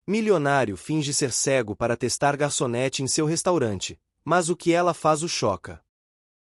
Milionário finge ser cego para testar garçonete em seu restaurante, mas o que ela faz o choca.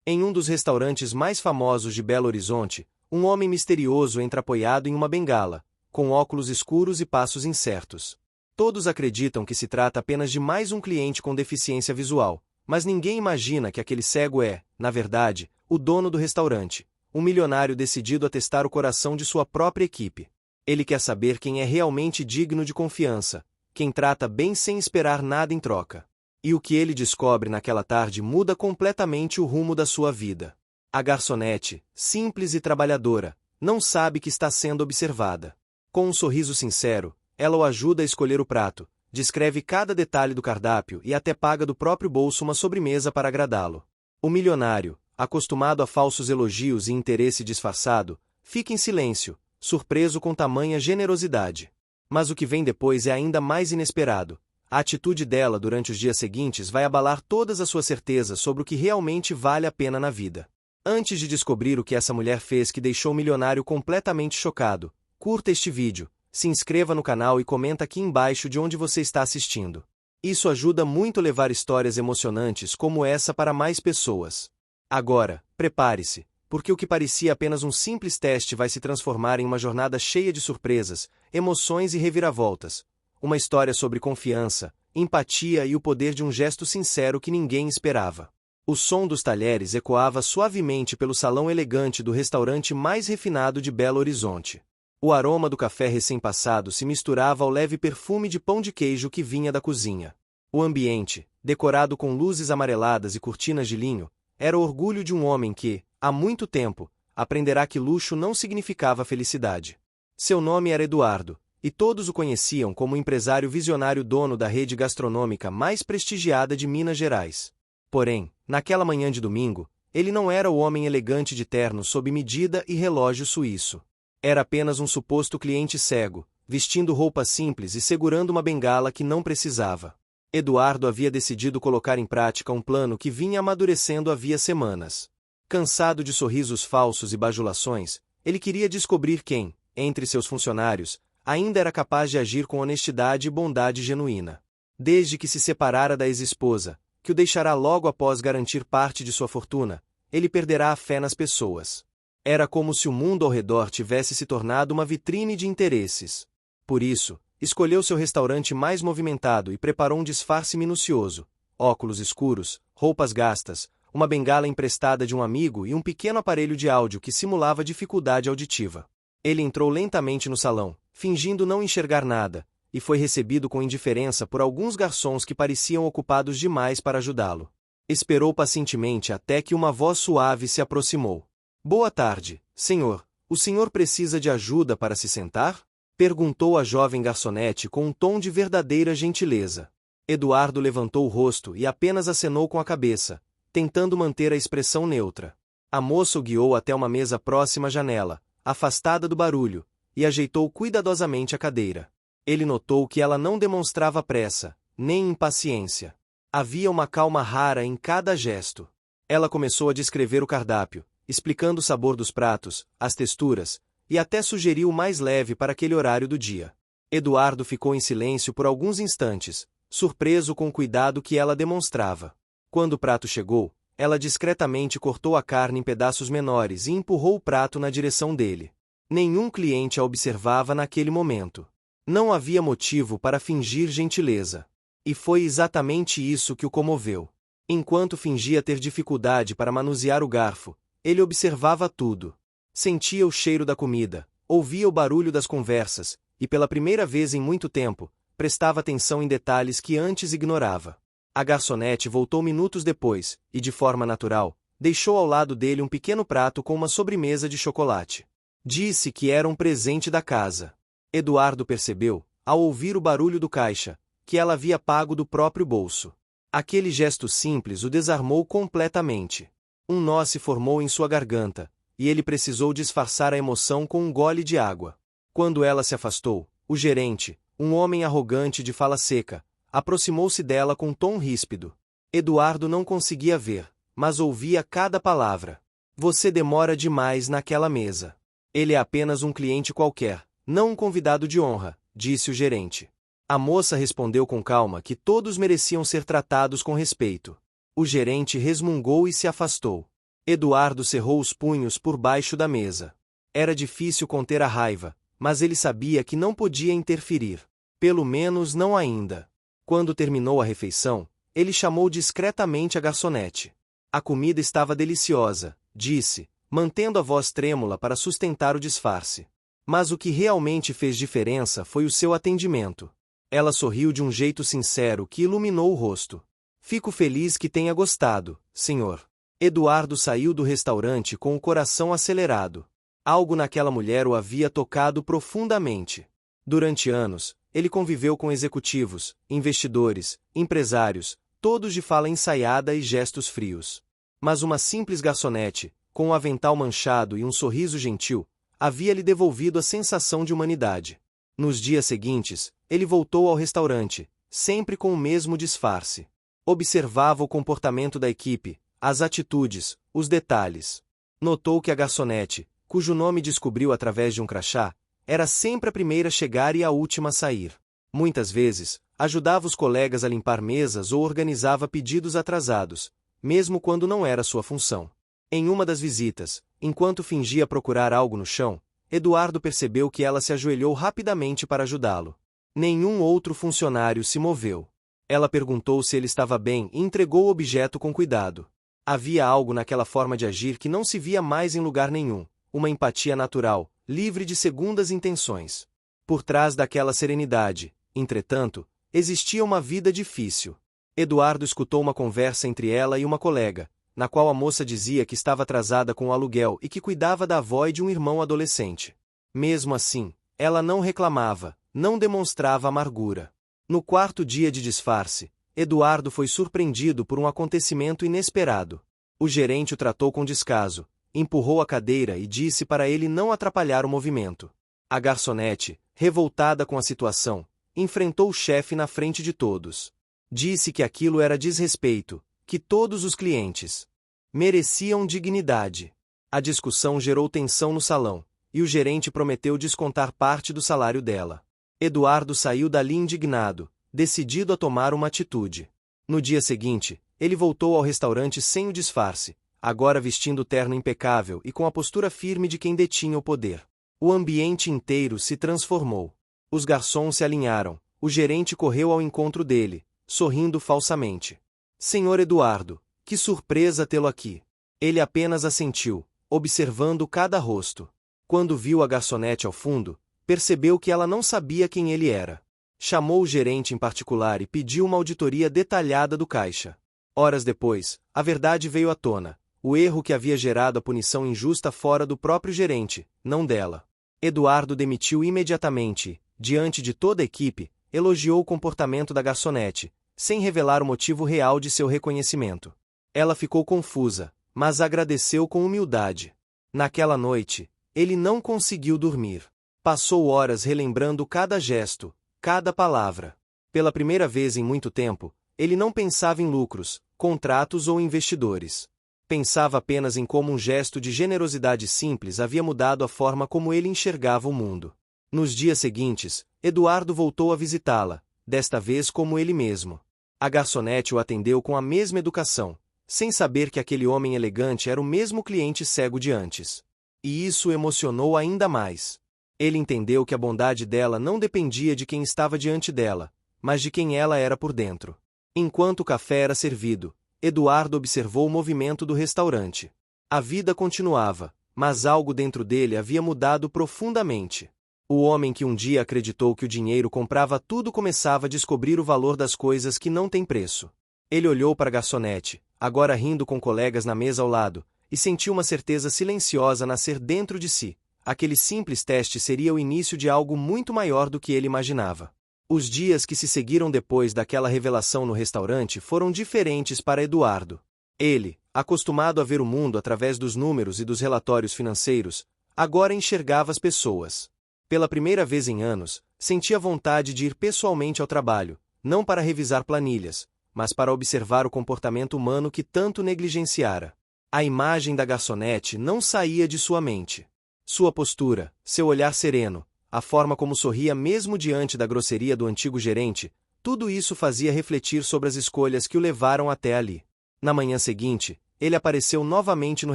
Em um dos restaurantes mais famosos de Belo Horizonte, um homem misterioso entra apoiado em uma bengala, com óculos escuros e passos incertos. Todos acreditam que se trata apenas de mais um cliente com deficiência visual, mas ninguém imagina que aquele cego é, na verdade, o dono do restaurante, um milionário decidido a testar o coração de sua própria equipe. Ele quer saber quem é realmente digno de confiança, quem trata bem sem esperar nada em troca. E o que ele descobre naquela tarde muda completamente o rumo da sua vida. A garçonete, simples e trabalhadora, não sabe que está sendo observada. Com um sorriso sincero, ela o ajuda a escolher o prato, descreve cada detalhe do cardápio e até paga do próprio bolso uma sobremesa para agradá-lo. O milionário, acostumado a falsos elogios e interesse disfarçado, fica em silêncio, surpreso com tamanha generosidade. Mas o que vem depois é ainda mais inesperado. A atitude dela durante os dias seguintes vai abalar todas as suas certezas sobre o que realmente vale a pena na vida. Antes de descobrir o que essa mulher fez que deixou o milionário completamente chocado, curta este vídeo, se inscreva no canal e comenta aqui embaixo de onde você está assistindo. Isso ajuda muito a levar histórias emocionantes como essa para mais pessoas. Agora, prepare-se, porque o que parecia apenas um simples teste vai se transformar em uma jornada cheia de surpresas, emoções e reviravoltas. Uma história sobre confiança, empatia e o poder de um gesto sincero que ninguém esperava. O som dos talheres ecoava suavemente pelo salão elegante do restaurante mais refinado de Belo Horizonte. O aroma do café recém-passado se misturava ao leve perfume de pão de queijo que vinha da cozinha. O ambiente, decorado com luzes amareladas e cortinas de linho, era o orgulho de um homem que, há muito tempo, aprenderá que luxo não significava felicidade. Seu nome era Eduardo, e todos o conheciam como o empresário visionário dono da rede gastronômica mais prestigiada de Minas Gerais. Porém, naquela manhã de domingo, ele não era o homem elegante de terno sob medida e relógio suíço. Era apenas um suposto cliente cego, vestindo roupa simples e segurando uma bengala que não precisava. Eduardo havia decidido colocar em prática um plano que vinha amadurecendo havia semanas. Cansado de sorrisos falsos e bajulações, ele queria descobrir quem, entre seus funcionários, ainda era capaz de agir com honestidade e bondade genuína. Desde que se separara da ex-esposa, que o deixará logo após garantir parte de sua fortuna, ele perderá a fé nas pessoas. Era como se o mundo ao redor tivesse se tornado uma vitrine de interesses. Por isso, escolheu seu restaurante mais movimentado e preparou um disfarce minucioso: óculos escuros, roupas gastas, uma bengala emprestada de um amigo e um pequeno aparelho de áudio que simulava dificuldade auditiva. Ele entrou lentamente no salão, fingindo não enxergar nada, e foi recebido com indiferença por alguns garçons que pareciam ocupados demais para ajudá-lo. Esperou pacientemente até que uma voz suave se aproximou. "Boa tarde, senhor. O senhor precisa de ajuda para se sentar?" perguntou a jovem garçonete com um tom de verdadeira gentileza. Eduardo levantou o rosto e apenas acenou com a cabeça, tentando manter a expressão neutra. A moça o guiou até uma mesa próxima à janela, afastada do barulho, e ajeitou cuidadosamente a cadeira. Ele notou que ela não demonstrava pressa, nem impaciência. Havia uma calma rara em cada gesto. Ela começou a descrever o cardápio, explicando o sabor dos pratos, as texturas, e até sugeriu o mais leve para aquele horário do dia. Eduardo ficou em silêncio por alguns instantes, surpreso com o cuidado que ela demonstrava. Quando o prato chegou, ela discretamente cortou a carne em pedaços menores e empurrou o prato na direção dele. Nenhum cliente a observava naquele momento. Não havia motivo para fingir gentileza. E foi exatamente isso que o comoveu. Enquanto fingia ter dificuldade para manusear o garfo, ele observava tudo. Sentia o cheiro da comida, ouvia o barulho das conversas, e pela primeira vez em muito tempo, prestava atenção em detalhes que antes ignorava. A garçonete voltou minutos depois, e de forma natural, deixou ao lado dele um pequeno prato com uma sobremesa de chocolate. Disse que era um presente da casa. Eduardo percebeu, ao ouvir o barulho do caixa, que ela havia pago do próprio bolso. Aquele gesto simples o desarmou completamente. Um nó se formou em sua garganta, e ele precisou disfarçar a emoção com um gole de água. Quando ela se afastou, o gerente, um homem arrogante de fala seca, aproximou-se dela com um tom ríspido. Eduardo não conseguia ver, mas ouvia cada palavra. "Você demora demais naquela mesa. Ele é apenas um cliente qualquer, não um convidado de honra", disse o gerente. A moça respondeu com calma que todos mereciam ser tratados com respeito. O gerente resmungou e se afastou. Eduardo cerrou os punhos por baixo da mesa. Era difícil conter a raiva, mas ele sabia que não podia interferir. Pelo menos não ainda. Quando terminou a refeição, ele chamou discretamente a garçonete. A comida estava deliciosa, disse, mantendo a voz trêmula para sustentar o disfarce. Mas o que realmente fez diferença foi o seu atendimento. Ela sorriu de um jeito sincero que iluminou o rosto. Fico feliz que tenha gostado, senhor. Eduardo saiu do restaurante com o coração acelerado. Algo naquela mulher o havia tocado profundamente. Durante anos, ele conviveu com executivos, investidores, empresários, todos de fala ensaiada e gestos frios. Mas uma simples garçonete, com um avental manchado e um sorriso gentil, havia lhe devolvido a sensação de humanidade. Nos dias seguintes, ele voltou ao restaurante, sempre com o mesmo disfarce. Observava o comportamento da equipe, as atitudes, os detalhes. Notou que a garçonete, cujo nome descobriu através de um crachá, era sempre a primeira a chegar e a última a sair. Muitas vezes, ajudava os colegas a limpar mesas ou organizava pedidos atrasados, mesmo quando não era sua função. Em uma das visitas, enquanto fingia procurar algo no chão, Eduardo percebeu que ela se ajoelhou rapidamente para ajudá-lo. Nenhum outro funcionário se moveu. Ela perguntou se ele estava bem e entregou o objeto com cuidado. Havia algo naquela forma de agir que não se via mais em lugar nenhum, uma empatia natural, livre de segundas intenções. Por trás daquela serenidade, entretanto, existia uma vida difícil. Eduardo escutou uma conversa entre ela e uma colega, na qual a moça dizia que estava atrasada com o aluguel e que cuidava da avó e de um irmão adolescente. Mesmo assim, ela não reclamava, não demonstrava amargura. No quarto dia de disfarce, Eduardo foi surpreendido por um acontecimento inesperado. O gerente o tratou com descaso, empurrou a cadeira e disse para ele não atrapalhar o movimento. A garçonete, revoltada com a situação, enfrentou o chefe na frente de todos. Disse que aquilo era desrespeito, que todos os clientes mereciam dignidade. A discussão gerou tensão no salão, e o gerente prometeu descontar parte do salário dela. Eduardo saiu dali indignado, decidido a tomar uma atitude. No dia seguinte, ele voltou ao restaurante sem o disfarce, agora vestindo o terno impecável e com a postura firme de quem detinha o poder. O ambiente inteiro se transformou. Os garçons se alinharam, o gerente correu ao encontro dele, sorrindo falsamente. Senhor Eduardo, que surpresa tê-lo aqui. Ele apenas assentiu, observando cada rosto. Quando viu a garçonete ao fundo, percebeu que ela não sabia quem ele era. Chamou o gerente em particular e pediu uma auditoria detalhada do caixa. Horas depois, a verdade veio à tona. O erro que havia gerado a punição injusta fora do próprio gerente, não dela. Eduardo demitiu imediatamente e, diante de toda a equipe, elogiou o comportamento da garçonete, sem revelar o motivo real de seu reconhecimento. Ela ficou confusa, mas agradeceu com humildade. Naquela noite, ele não conseguiu dormir. Passou horas relembrando cada gesto, cada palavra. Pela primeira vez em muito tempo, ele não pensava em lucros, contratos ou investidores. Pensava apenas em como um gesto de generosidade simples havia mudado a forma como ele enxergava o mundo. Nos dias seguintes, Eduardo voltou a visitá-la, desta vez como ele mesmo. A garçonete o atendeu com a mesma educação, sem saber que aquele homem elegante era o mesmo cliente cego de antes. E isso o emocionou ainda mais. Ele entendeu que a bondade dela não dependia de quem estava diante dela, mas de quem ela era por dentro. Enquanto o café era servido, Eduardo observou o movimento do restaurante. A vida continuava, mas algo dentro dele havia mudado profundamente. O homem que um dia acreditou que o dinheiro comprava tudo começava a descobrir o valor das coisas que não têm preço. Ele olhou para a garçonete, agora rindo com colegas na mesa ao lado, e sentiu uma certeza silenciosa nascer dentro de si. Aquele simples teste seria o início de algo muito maior do que ele imaginava. Os dias que se seguiram depois daquela revelação no restaurante foram diferentes para Eduardo. Ele, acostumado a ver o mundo através dos números e dos relatórios financeiros, agora enxergava as pessoas. Pela primeira vez em anos, sentia vontade de ir pessoalmente ao trabalho, não para revisar planilhas, mas para observar o comportamento humano que tanto negligenciara. A imagem da garçonete não saía de sua mente. Sua postura, seu olhar sereno, a forma como sorria mesmo diante da grosseria do antigo gerente, tudo isso fazia refletir sobre as escolhas que o levaram até ali. Na manhã seguinte, ele apareceu novamente no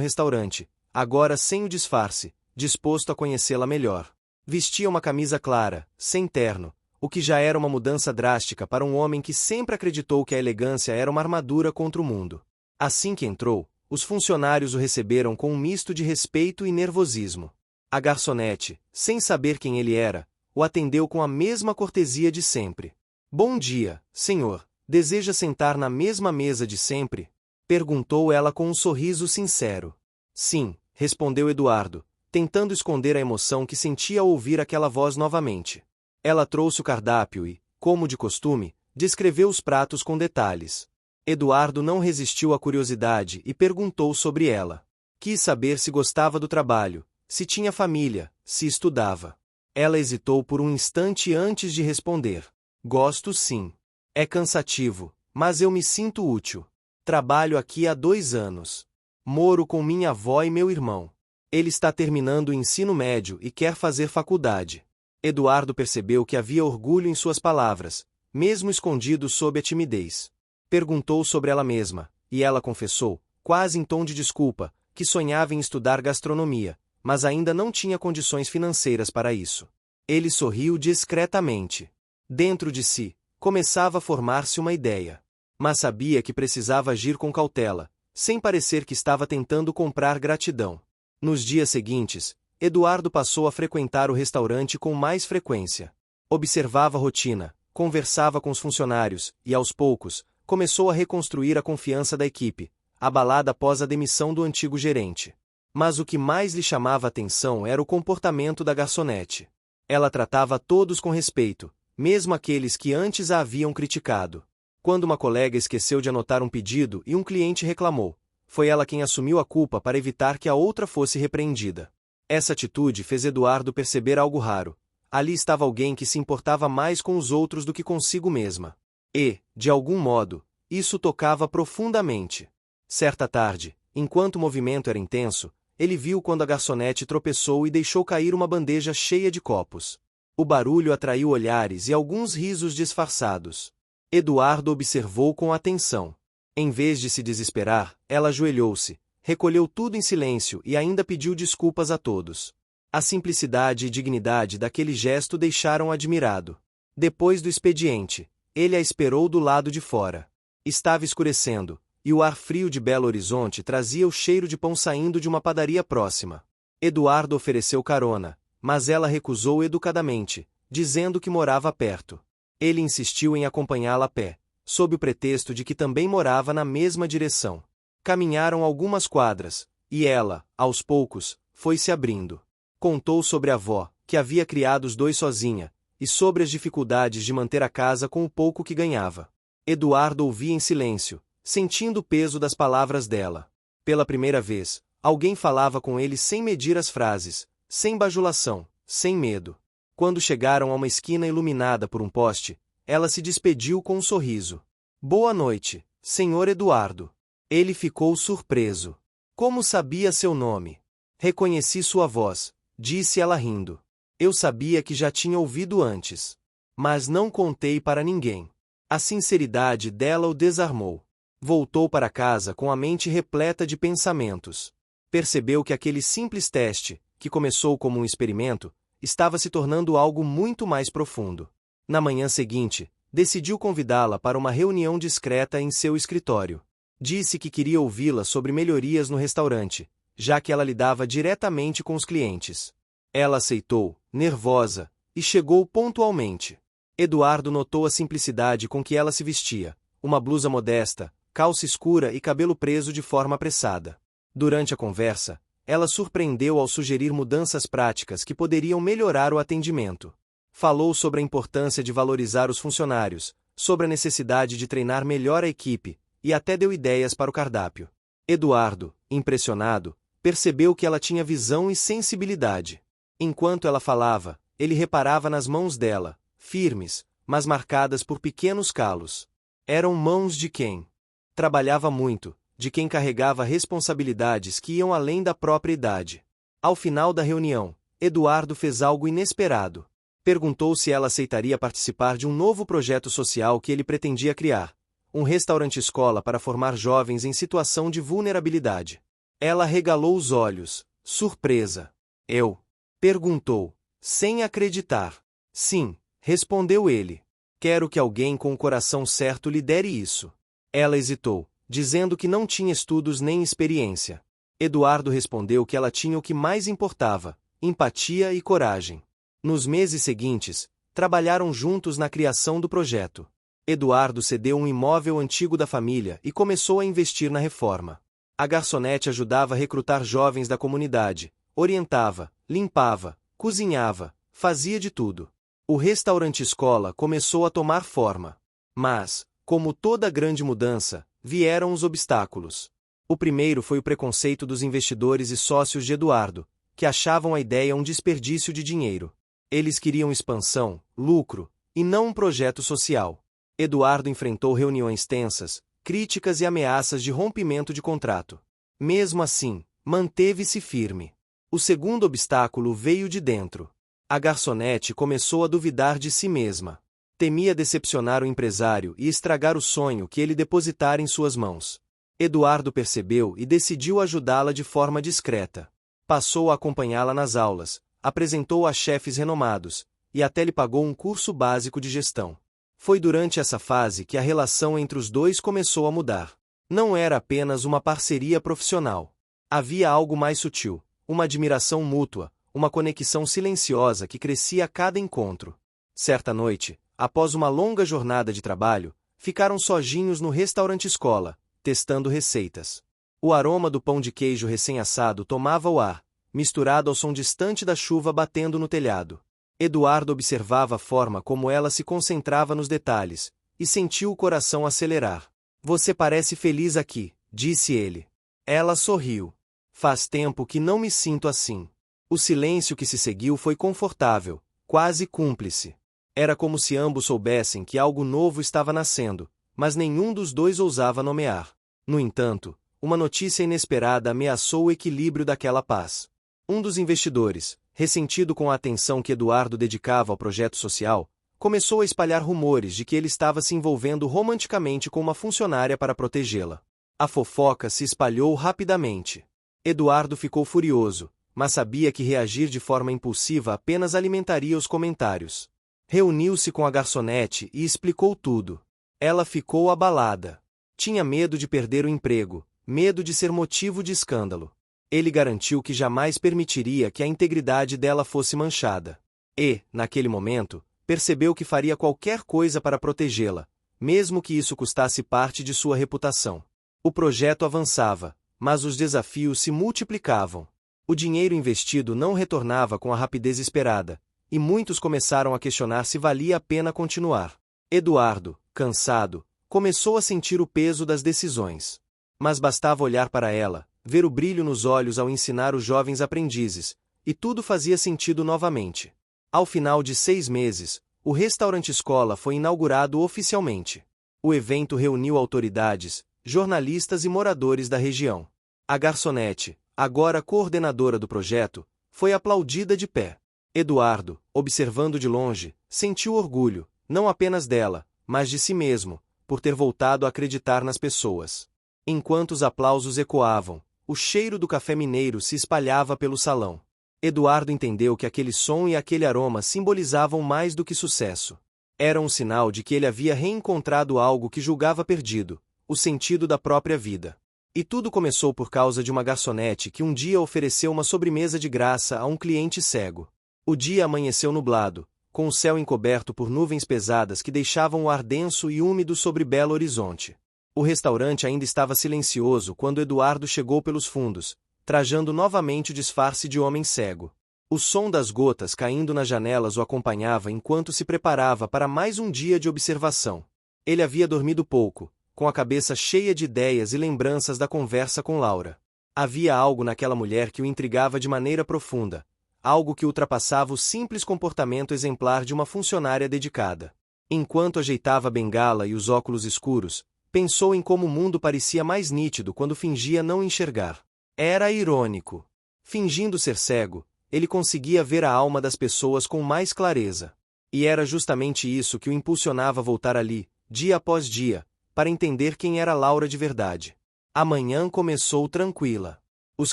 restaurante, agora sem o disfarce, disposto a conhecê-la melhor. Vestia uma camisa clara, sem terno, o que já era uma mudança drástica para um homem que sempre acreditou que a elegância era uma armadura contra o mundo. Assim que entrou, os funcionários o receberam com um misto de respeito e nervosismo. A garçonete, sem saber quem ele era, o atendeu com a mesma cortesia de sempre. "Bom dia, senhor. Deseja sentar na mesma mesa de sempre?" perguntou ela com um sorriso sincero. "Sim", respondeu Eduardo, tentando esconder a emoção que sentia ao ouvir aquela voz novamente. Ela trouxe o cardápio e, como de costume, descreveu os pratos com detalhes. Eduardo não resistiu à curiosidade e perguntou sobre ela. Quis saber se gostava do trabalho, se tinha família, se estudava. Ela hesitou por um instante antes de responder. "Gosto sim. É cansativo, mas eu me sinto útil. Trabalho aqui há 2 anos. Moro com minha avó e meu irmão. Ele está terminando o ensino médio e quer fazer faculdade." Eduardo percebeu que havia orgulho em suas palavras, mesmo escondido sob a timidez. Perguntou sobre ela mesma, e ela confessou, quase em tom de desculpa, que sonhava em estudar gastronomia, mas ainda não tinha condições financeiras para isso. Ele sorriu discretamente. Dentro de si, começava a formar-se uma ideia. Mas sabia que precisava agir com cautela, sem parecer que estava tentando comprar gratidão. Nos dias seguintes, Eduardo passou a frequentar o restaurante com mais frequência. Observava a rotina, conversava com os funcionários e, aos poucos, começou a reconstruir a confiança da equipe, abalada após a demissão do antigo gerente. Mas o que mais lhe chamava a atenção era o comportamento da garçonete. Ela tratava todos com respeito, mesmo aqueles que antes a haviam criticado. Quando uma colega esqueceu de anotar um pedido e um cliente reclamou, foi ela quem assumiu a culpa para evitar que a outra fosse repreendida. Essa atitude fez Eduardo perceber algo raro. Ali estava alguém que se importava mais com os outros do que consigo mesma. E, de algum modo, isso tocava profundamente. Certa tarde, enquanto o movimento era intenso, ele viu quando a garçonete tropeçou e deixou cair uma bandeja cheia de copos. O barulho atraiu olhares e alguns risos disfarçados. Eduardo observou com atenção. Em vez de se desesperar, ela ajoelhou-se, recolheu tudo em silêncio e ainda pediu desculpas a todos. A simplicidade e dignidade daquele gesto deixaram-o admirado. Depois do expediente, ele a esperou do lado de fora. Estava escurecendo, e o ar frio de Belo Horizonte trazia o cheiro de pão saindo de uma padaria próxima. Eduardo ofereceu carona, mas ela recusou educadamente, dizendo que morava perto. Ele insistiu em acompanhá-la a pé, sob o pretexto de que também morava na mesma direção. Caminharam algumas quadras, e ela, aos poucos, foi se abrindo. Contou sobre a avó, que havia criado os dois sozinha, e sobre as dificuldades de manter a casa com o pouco que ganhava. Eduardo ouvia em silêncio, sentindo o peso das palavras dela. Pela primeira vez, alguém falava com ele sem medir as frases, sem bajulação, sem medo. Quando chegaram a uma esquina iluminada por um poste, ela se despediu com um sorriso. "Boa noite, senhor Eduardo." Ele ficou surpreso. "Como sabia seu nome?" "Reconheci sua voz", disse ela rindo. "Eu sabia que já tinha ouvido antes. Mas não contei para ninguém." A sinceridade dela o desarmou. Voltou para casa com a mente repleta de pensamentos. Percebeu que aquele simples teste, que começou como um experimento, estava se tornando algo muito mais profundo. Na manhã seguinte, decidiu convidá-la para uma reunião discreta em seu escritório. Disse que queria ouvi-la sobre melhorias no restaurante, já que ela lidava diretamente com os clientes. Ela aceitou, nervosa, e chegou pontualmente. Eduardo notou a simplicidade com que ela se vestia, uma blusa modesta, calça escura e cabelo preso de forma apressada. Durante a conversa, ela surpreendeu ao sugerir mudanças práticas que poderiam melhorar o atendimento. Falou sobre a importância de valorizar os funcionários, sobre a necessidade de treinar melhor a equipe, e até deu ideias para o cardápio. Eduardo, impressionado, percebeu que ela tinha visão e sensibilidade. Enquanto ela falava, ele reparava nas mãos dela, firmes, mas marcadas por pequenos calos. Eram mãos de quem trabalhava muito, de quem carregava responsabilidades que iam além da própria idade. Ao final da reunião, Eduardo fez algo inesperado. Perguntou se ela aceitaria participar de um novo projeto social que ele pretendia criar, um restaurante-escola para formar jovens em situação de vulnerabilidade. Ela regalou os olhos, surpresa. Eu? Perguntou, sem acreditar. Sim, respondeu ele. Quero que alguém com o coração certo lidere isso. Ela hesitou, dizendo que não tinha estudos nem experiência. Eduardo respondeu que ela tinha o que mais importava: empatia e coragem. Nos meses seguintes, trabalharam juntos na criação do projeto. Eduardo cedeu um imóvel antigo da família e começou a investir na reforma. A garçonete ajudava a recrutar jovens da comunidade, orientava, limpava, cozinhava, fazia de tudo. O restaurante-escola começou a tomar forma. Mas, como toda grande mudança, vieram os obstáculos. O primeiro foi o preconceito dos investidores e sócios de Eduardo, que achavam a ideia um desperdício de dinheiro. Eles queriam expansão, lucro, e não um projeto social. Eduardo enfrentou reuniões tensas, críticas e ameaças de rompimento de contrato. Mesmo assim, manteve-se firme. O segundo obstáculo veio de dentro. A garçonete começou a duvidar de si mesma. Temia decepcionar o empresário e estragar o sonho que ele depositara em suas mãos. Eduardo percebeu e decidiu ajudá-la de forma discreta. Passou a acompanhá-la nas aulas, apresentou-a a chefes renomados, e até lhe pagou um curso básico de gestão. Foi durante essa fase que a relação entre os dois começou a mudar. Não era apenas uma parceria profissional. Havia algo mais sutil, uma admiração mútua, uma conexão silenciosa que crescia a cada encontro. Certa noite, após uma longa jornada de trabalho, ficaram sozinhos no restaurante-escola, testando receitas. O aroma do pão de queijo recém-assado tomava o ar, misturado ao som distante da chuva batendo no telhado. Eduardo observava a forma como ela se concentrava nos detalhes, e sentiu o coração acelerar. Você parece feliz aqui, disse ele. Ela sorriu. Faz tempo que não me sinto assim. O silêncio que se seguiu foi confortável, quase cúmplice. Era como se ambos soubessem que algo novo estava nascendo, mas nenhum dos dois ousava nomear. No entanto, uma notícia inesperada ameaçou o equilíbrio daquela paz. Um dos investidores, ressentido com a atenção que Eduardo dedicava ao projeto social, começou a espalhar rumores de que ele estava se envolvendo romanticamente com uma funcionária para protegê-la. A fofoca se espalhou rapidamente. Eduardo ficou furioso, mas sabia que reagir de forma impulsiva apenas alimentaria os comentários. Reuniu-se com a garçonete e explicou tudo. Ela ficou abalada. Tinha medo de perder o emprego, medo de ser motivo de escândalo. Ele garantiu que jamais permitiria que a integridade dela fosse manchada. E, naquele momento, percebeu que faria qualquer coisa para protegê-la, mesmo que isso custasse parte de sua reputação. O projeto avançava, mas os desafios se multiplicavam. O dinheiro investido não retornava com a rapidez esperada, e muitos começaram a questionar se valia a pena continuar. Eduardo, cansado, começou a sentir o peso das decisões. Mas bastava olhar para ela, ver o brilho nos olhos ao ensinar os jovens aprendizes, e tudo fazia sentido novamente. Ao final de 6 meses, o restaurante-escola foi inaugurado oficialmente. O evento reuniu autoridades, jornalistas e moradores da região. A garçonete, agora coordenadora do projeto, foi aplaudida de pé. Eduardo, observando de longe, sentiu orgulho, não apenas dela, mas de si mesmo, por ter voltado a acreditar nas pessoas. Enquanto os aplausos ecoavam, o cheiro do café mineiro se espalhava pelo salão. Eduardo entendeu que aquele som e aquele aroma simbolizavam mais do que sucesso. Era um sinal de que ele havia reencontrado algo que julgava perdido, o sentido da própria vida. E tudo começou por causa de uma garçonete que um dia ofereceu uma sobremesa de graça a um cliente cego. O dia amanheceu nublado, com o céu encoberto por nuvens pesadas que deixavam o ar denso e úmido sobre Belo Horizonte. O restaurante ainda estava silencioso quando Eduardo chegou pelos fundos, trajando novamente o disfarce de homem cego. O som das gotas caindo nas janelas o acompanhava enquanto se preparava para mais um dia de observação. Ele havia dormido pouco, com a cabeça cheia de ideias e lembranças da conversa com Laura. Havia algo naquela mulher que o intrigava de maneira profunda, algo que ultrapassava o simples comportamento exemplar de uma funcionária dedicada. Enquanto ajeitava a bengala e os óculos escuros, pensou em como o mundo parecia mais nítido quando fingia não enxergar. Era irônico. Fingindo ser cego, ele conseguia ver a alma das pessoas com mais clareza. E era justamente isso que o impulsionava a voltar ali, dia após dia, para entender quem era Laura de verdade. A manhã começou tranquila. Os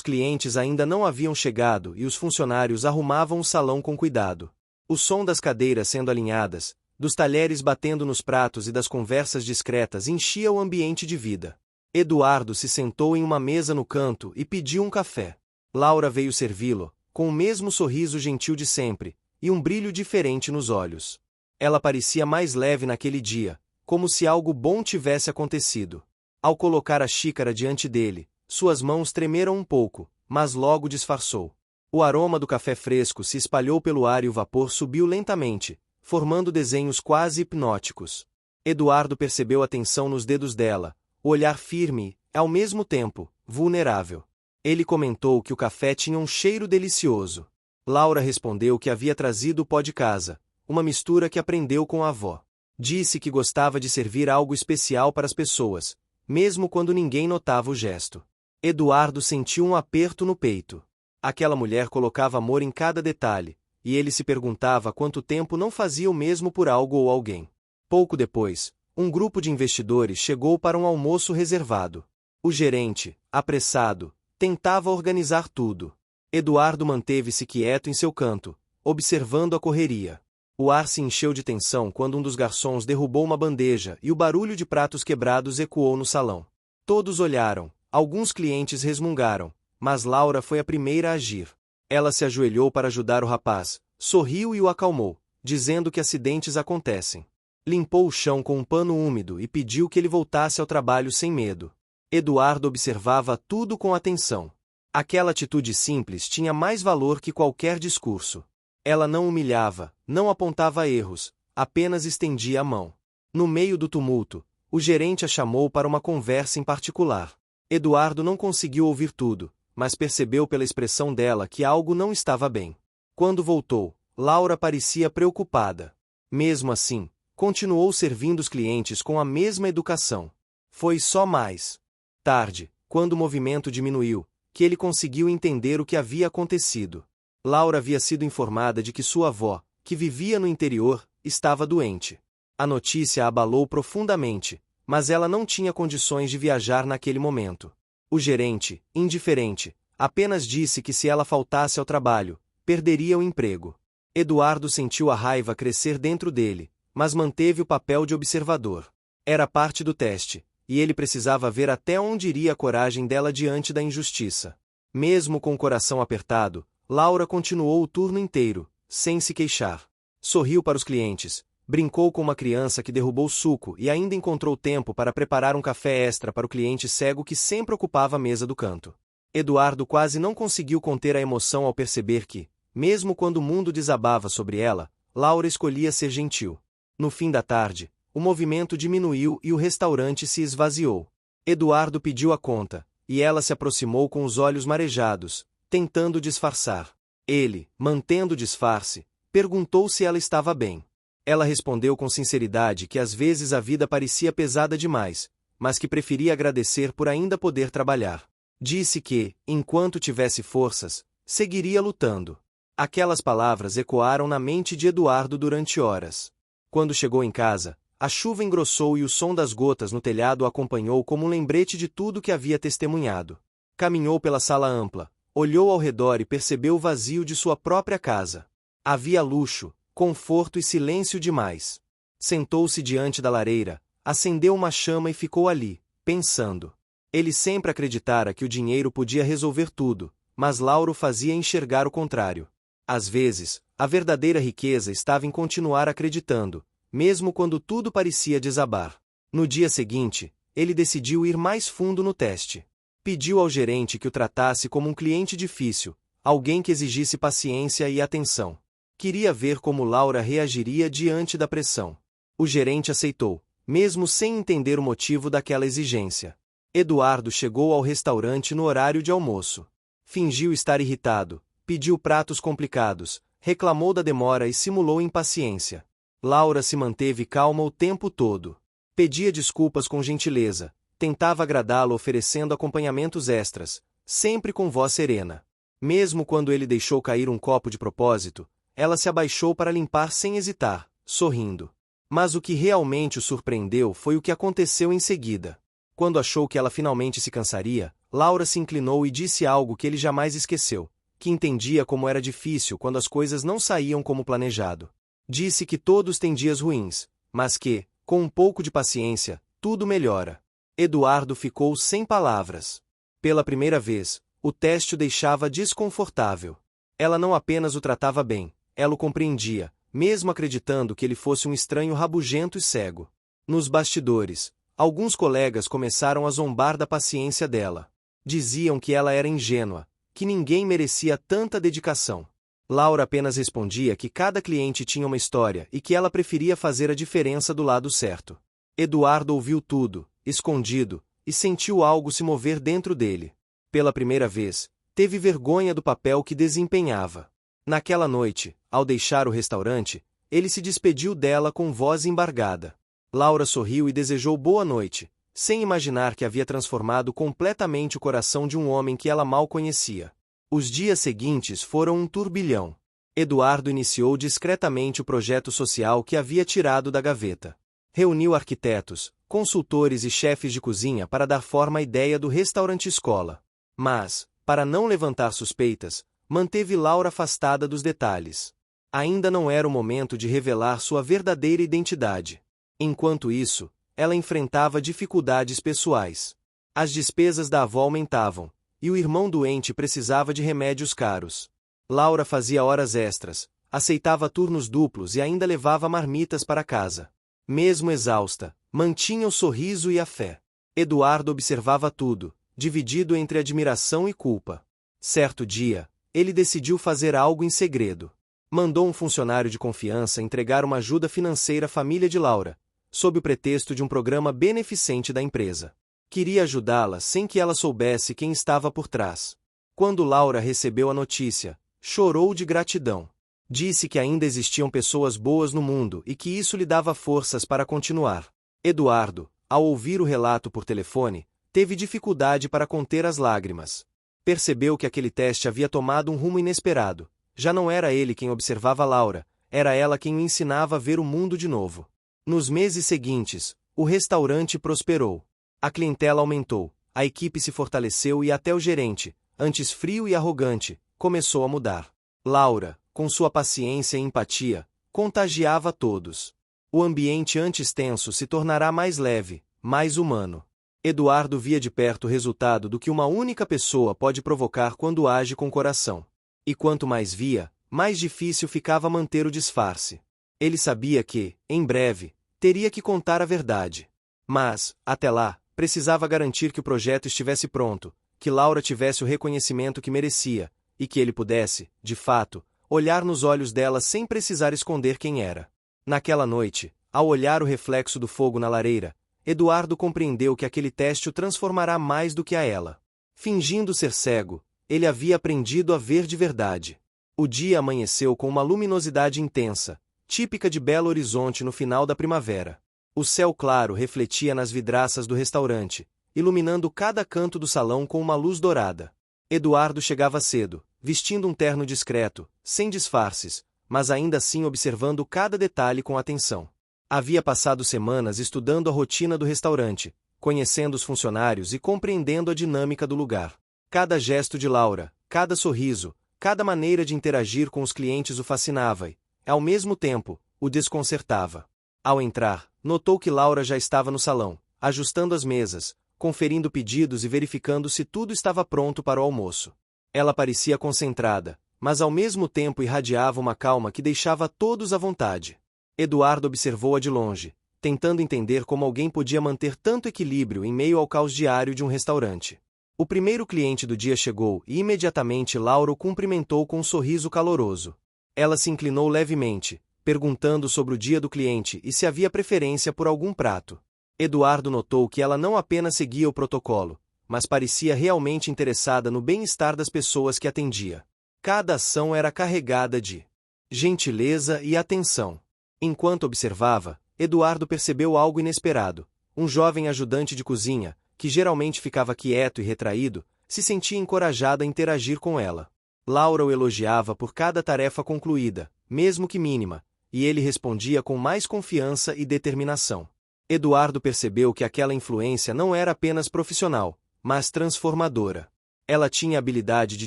clientes ainda não haviam chegado e os funcionários arrumavam o salão com cuidado. O som das cadeiras sendo alinhadas, dos talheres batendo nos pratos e das conversas discretas enchia o ambiente de vida. Eduardo se sentou em uma mesa no canto e pediu um café. Laura veio servi-lo, com o mesmo sorriso gentil de sempre, e um brilho diferente nos olhos. Ela parecia mais leve naquele dia, como se algo bom tivesse acontecido. Ao colocar a xícara diante dele, suas mãos tremeram um pouco, mas logo disfarçou. O aroma do café fresco se espalhou pelo ar e o vapor subiu lentamente, formando desenhos quase hipnóticos. Eduardo percebeu a tensão nos dedos dela, o olhar firme e, ao mesmo tempo, vulnerável. Ele comentou que o café tinha um cheiro delicioso. Laura respondeu que havia trazido o pó de casa, uma mistura que aprendeu com a avó. Disse que gostava de servir algo especial para as pessoas, mesmo quando ninguém notava o gesto. Eduardo sentiu um aperto no peito. Aquela mulher colocava amor em cada detalhe, e ele se perguntava quanto tempo não fazia o mesmo por algo ou alguém. Pouco depois, um grupo de investidores chegou para um almoço reservado. O gerente, apressado, tentava organizar tudo. Eduardo manteve-se quieto em seu canto, observando a correria. O ar se encheu de tensão quando um dos garçons derrubou uma bandeja e o barulho de pratos quebrados ecoou no salão. Todos olharam, alguns clientes resmungaram, mas Laura foi a primeira a agir. Ela se ajoelhou para ajudar o rapaz, sorriu e o acalmou, dizendo que acidentes acontecem. Limpou o chão com um pano úmido e pediu que ele voltasse ao trabalho sem medo. Eduardo observava tudo com atenção. Aquela atitude simples tinha mais valor que qualquer discurso. Ela não humilhava, não apontava erros, apenas estendia a mão. No meio do tumulto, o gerente a chamou para uma conversa em particular. Eduardo não conseguiu ouvir tudo, mas percebeu pela expressão dela que algo não estava bem. Quando voltou, Laura parecia preocupada. Mesmo assim, continuou servindo os clientes com a mesma educação. Foi só mais tarde, quando o movimento diminuiu, que ele conseguiu entender o que havia acontecido. Laura havia sido informada de que sua avó, que vivia no interior, estava doente. A notícia a abalou profundamente, mas ela não tinha condições de viajar naquele momento. O gerente, indiferente, apenas disse que se ela faltasse ao trabalho, perderia o emprego. Eduardo sentiu a raiva crescer dentro dele, mas manteve o papel de observador. Era parte do teste, e ele precisava ver até onde iria a coragem dela diante da injustiça. Mesmo com o coração apertado, Laura continuou o turno inteiro, sem se queixar. Sorriu para os clientes, brincou com uma criança que derrubou suco e ainda encontrou tempo para preparar um café extra para o cliente cego que sempre ocupava a mesa do canto. Eduardo quase não conseguiu conter a emoção ao perceber que, mesmo quando o mundo desabava sobre ela, Laura escolhia ser gentil. No fim da tarde, o movimento diminuiu e o restaurante se esvaziou. Eduardo pediu a conta, e ela se aproximou com os olhos marejados, tentando disfarçar. Ele, mantendo o disfarce, perguntou se ela estava bem. Ela respondeu com sinceridade que às vezes a vida parecia pesada demais, mas que preferia agradecer por ainda poder trabalhar. Disse que, enquanto tivesse forças, seguiria lutando. Aquelas palavras ecoaram na mente de Eduardo durante horas. Quando chegou em casa, a chuva engrossou e o som das gotas no telhado o acompanhou como um lembrete de tudo que havia testemunhado. Caminhou pela sala ampla, olhou ao redor e percebeu o vazio de sua própria casa. Havia luxo, conforto e silêncio demais. Sentou-se diante da lareira, acendeu uma chama e ficou ali, pensando. Ele sempre acreditara que o dinheiro podia resolver tudo, mas Laura o fazia enxergar o contrário. Às vezes, a verdadeira riqueza estava em continuar acreditando, mesmo quando tudo parecia desabar. No dia seguinte, ele decidiu ir mais fundo no teste. Pediu ao gerente que o tratasse como um cliente difícil, alguém que exigisse paciência e atenção. Queria ver como Laura reagiria diante da pressão. O gerente aceitou, mesmo sem entender o motivo daquela exigência. Eduardo chegou ao restaurante no horário de almoço. Fingiu estar irritado, pediu pratos complicados, reclamou da demora e simulou impaciência. Laura se manteve calma o tempo todo. Pedia desculpas com gentileza, tentava agradá-lo oferecendo acompanhamentos extras, sempre com voz serena. Mesmo quando ele deixou cair um copo de propósito, ela se abaixou para limpar sem hesitar, sorrindo. Mas o que realmente o surpreendeu foi o que aconteceu em seguida. Quando achou que ela finalmente se cansaria, Laura se inclinou e disse algo que ele jamais esqueceu, que entendia como era difícil quando as coisas não saíam como planejado. Disse que todos têm dias ruins, mas que, com um pouco de paciência, tudo melhora. Eduardo ficou sem palavras. Pela primeira vez, o teste o deixava desconfortável. Ela não apenas o tratava bem, ela o compreendia, mesmo acreditando que ele fosse um estranho rabugento e cego. Nos bastidores, alguns colegas começaram a zombar da paciência dela. Diziam que ela era ingênua, que ninguém merecia tanta dedicação. Laura apenas respondia que cada cliente tinha uma história e que ela preferia fazer a diferença do lado certo. Eduardo ouviu tudo, escondido, e sentiu algo se mover dentro dele. Pela primeira vez, teve vergonha do papel que desempenhava. Naquela noite, ao deixar o restaurante, ele se despediu dela com voz embargada. Laura sorriu e desejou boa noite, sem imaginar que havia transformado completamente o coração de um homem que ela mal conhecia. Os dias seguintes foram um turbilhão. Eduardo iniciou discretamente o projeto social que havia tirado da gaveta. Reuniu arquitetos, consultores e chefes de cozinha para dar forma à ideia do restaurante-escola. Mas, para não levantar suspeitas, manteve Laura afastada dos detalhes. Ainda não era o momento de revelar sua verdadeira identidade. Enquanto isso, ela enfrentava dificuldades pessoais. As despesas da avó aumentavam, e o irmão doente precisava de remédios caros. Laura fazia horas extras, aceitava turnos duplos e ainda levava marmitas para casa. Mesmo exausta, mantinha o sorriso e a fé. Eduardo observava tudo, dividido entre admiração e culpa. Certo dia, ele decidiu fazer algo em segredo. Mandou um funcionário de confiança entregar uma ajuda financeira à família de Laura, sob o pretexto de um programa beneficente da empresa. Queria ajudá-la sem que ela soubesse quem estava por trás. Quando Laura recebeu a notícia, chorou de gratidão. Disse que ainda existiam pessoas boas no mundo e que isso lhe dava forças para continuar. Eduardo, ao ouvir o relato por telefone, teve dificuldade para conter as lágrimas. Percebeu que aquele teste havia tomado um rumo inesperado. Já não era ele quem observava Laura, era ela quem o ensinava a ver o mundo de novo. Nos meses seguintes, o restaurante prosperou. A clientela aumentou, a equipe se fortaleceu e até o gerente, antes frio e arrogante, começou a mudar. Laura, com sua paciência e empatia, contagiava todos. O ambiente antes tenso se tornará mais leve, mais humano. Eduardo via de perto o resultado do que uma única pessoa pode provocar quando age com coração. E quanto mais via, mais difícil ficava manter o disfarce. Ele sabia que, em breve, teria que contar a verdade. Mas, até lá, precisava garantir que o projeto estivesse pronto, que Laura tivesse o reconhecimento que merecia, e que ele pudesse, de fato, olhar nos olhos dela sem precisar esconder quem era. Naquela noite, ao olhar o reflexo do fogo na lareira, Eduardo compreendeu que aquele teste o transformará mais do que a ela. Fingindo ser cego, ele havia aprendido a ver de verdade. O dia amanheceu com uma luminosidade intensa, típica de Belo Horizonte no final da primavera. O céu claro refletia nas vidraças do restaurante, iluminando cada canto do salão com uma luz dourada. Eduardo chegava cedo, vestindo um terno discreto, sem disfarces, mas ainda assim observando cada detalhe com atenção. Havia passado semanas estudando a rotina do restaurante, conhecendo os funcionários e compreendendo a dinâmica do lugar. Cada gesto de Laura, cada sorriso, cada maneira de interagir com os clientes o fascinava e, ao mesmo tempo, o desconcertava. Ao entrar, notou que Laura já estava no salão, ajustando as mesas, conferindo pedidos e verificando se tudo estava pronto para o almoço. Ela parecia concentrada, mas ao mesmo tempo irradiava uma calma que deixava todos à vontade. Eduardo observou-a de longe, tentando entender como alguém podia manter tanto equilíbrio em meio ao caos diário de um restaurante. O primeiro cliente do dia chegou e imediatamente Laura o cumprimentou com um sorriso caloroso. Ela se inclinou levemente, perguntando sobre o dia do cliente e se havia preferência por algum prato. Eduardo notou que ela não apenas seguia o protocolo, mas parecia realmente interessada no bem-estar das pessoas que atendia. Cada ação era carregada de gentileza e atenção. Enquanto observava, Eduardo percebeu algo inesperado. Um jovem ajudante de cozinha, que geralmente ficava quieto e retraído, se sentia encorajado a interagir com ela. Laura o elogiava por cada tarefa concluída, mesmo que mínima, e ele respondia com mais confiança e determinação. Eduardo percebeu que aquela influência não era apenas profissional, mas transformadora. Ela tinha a habilidade de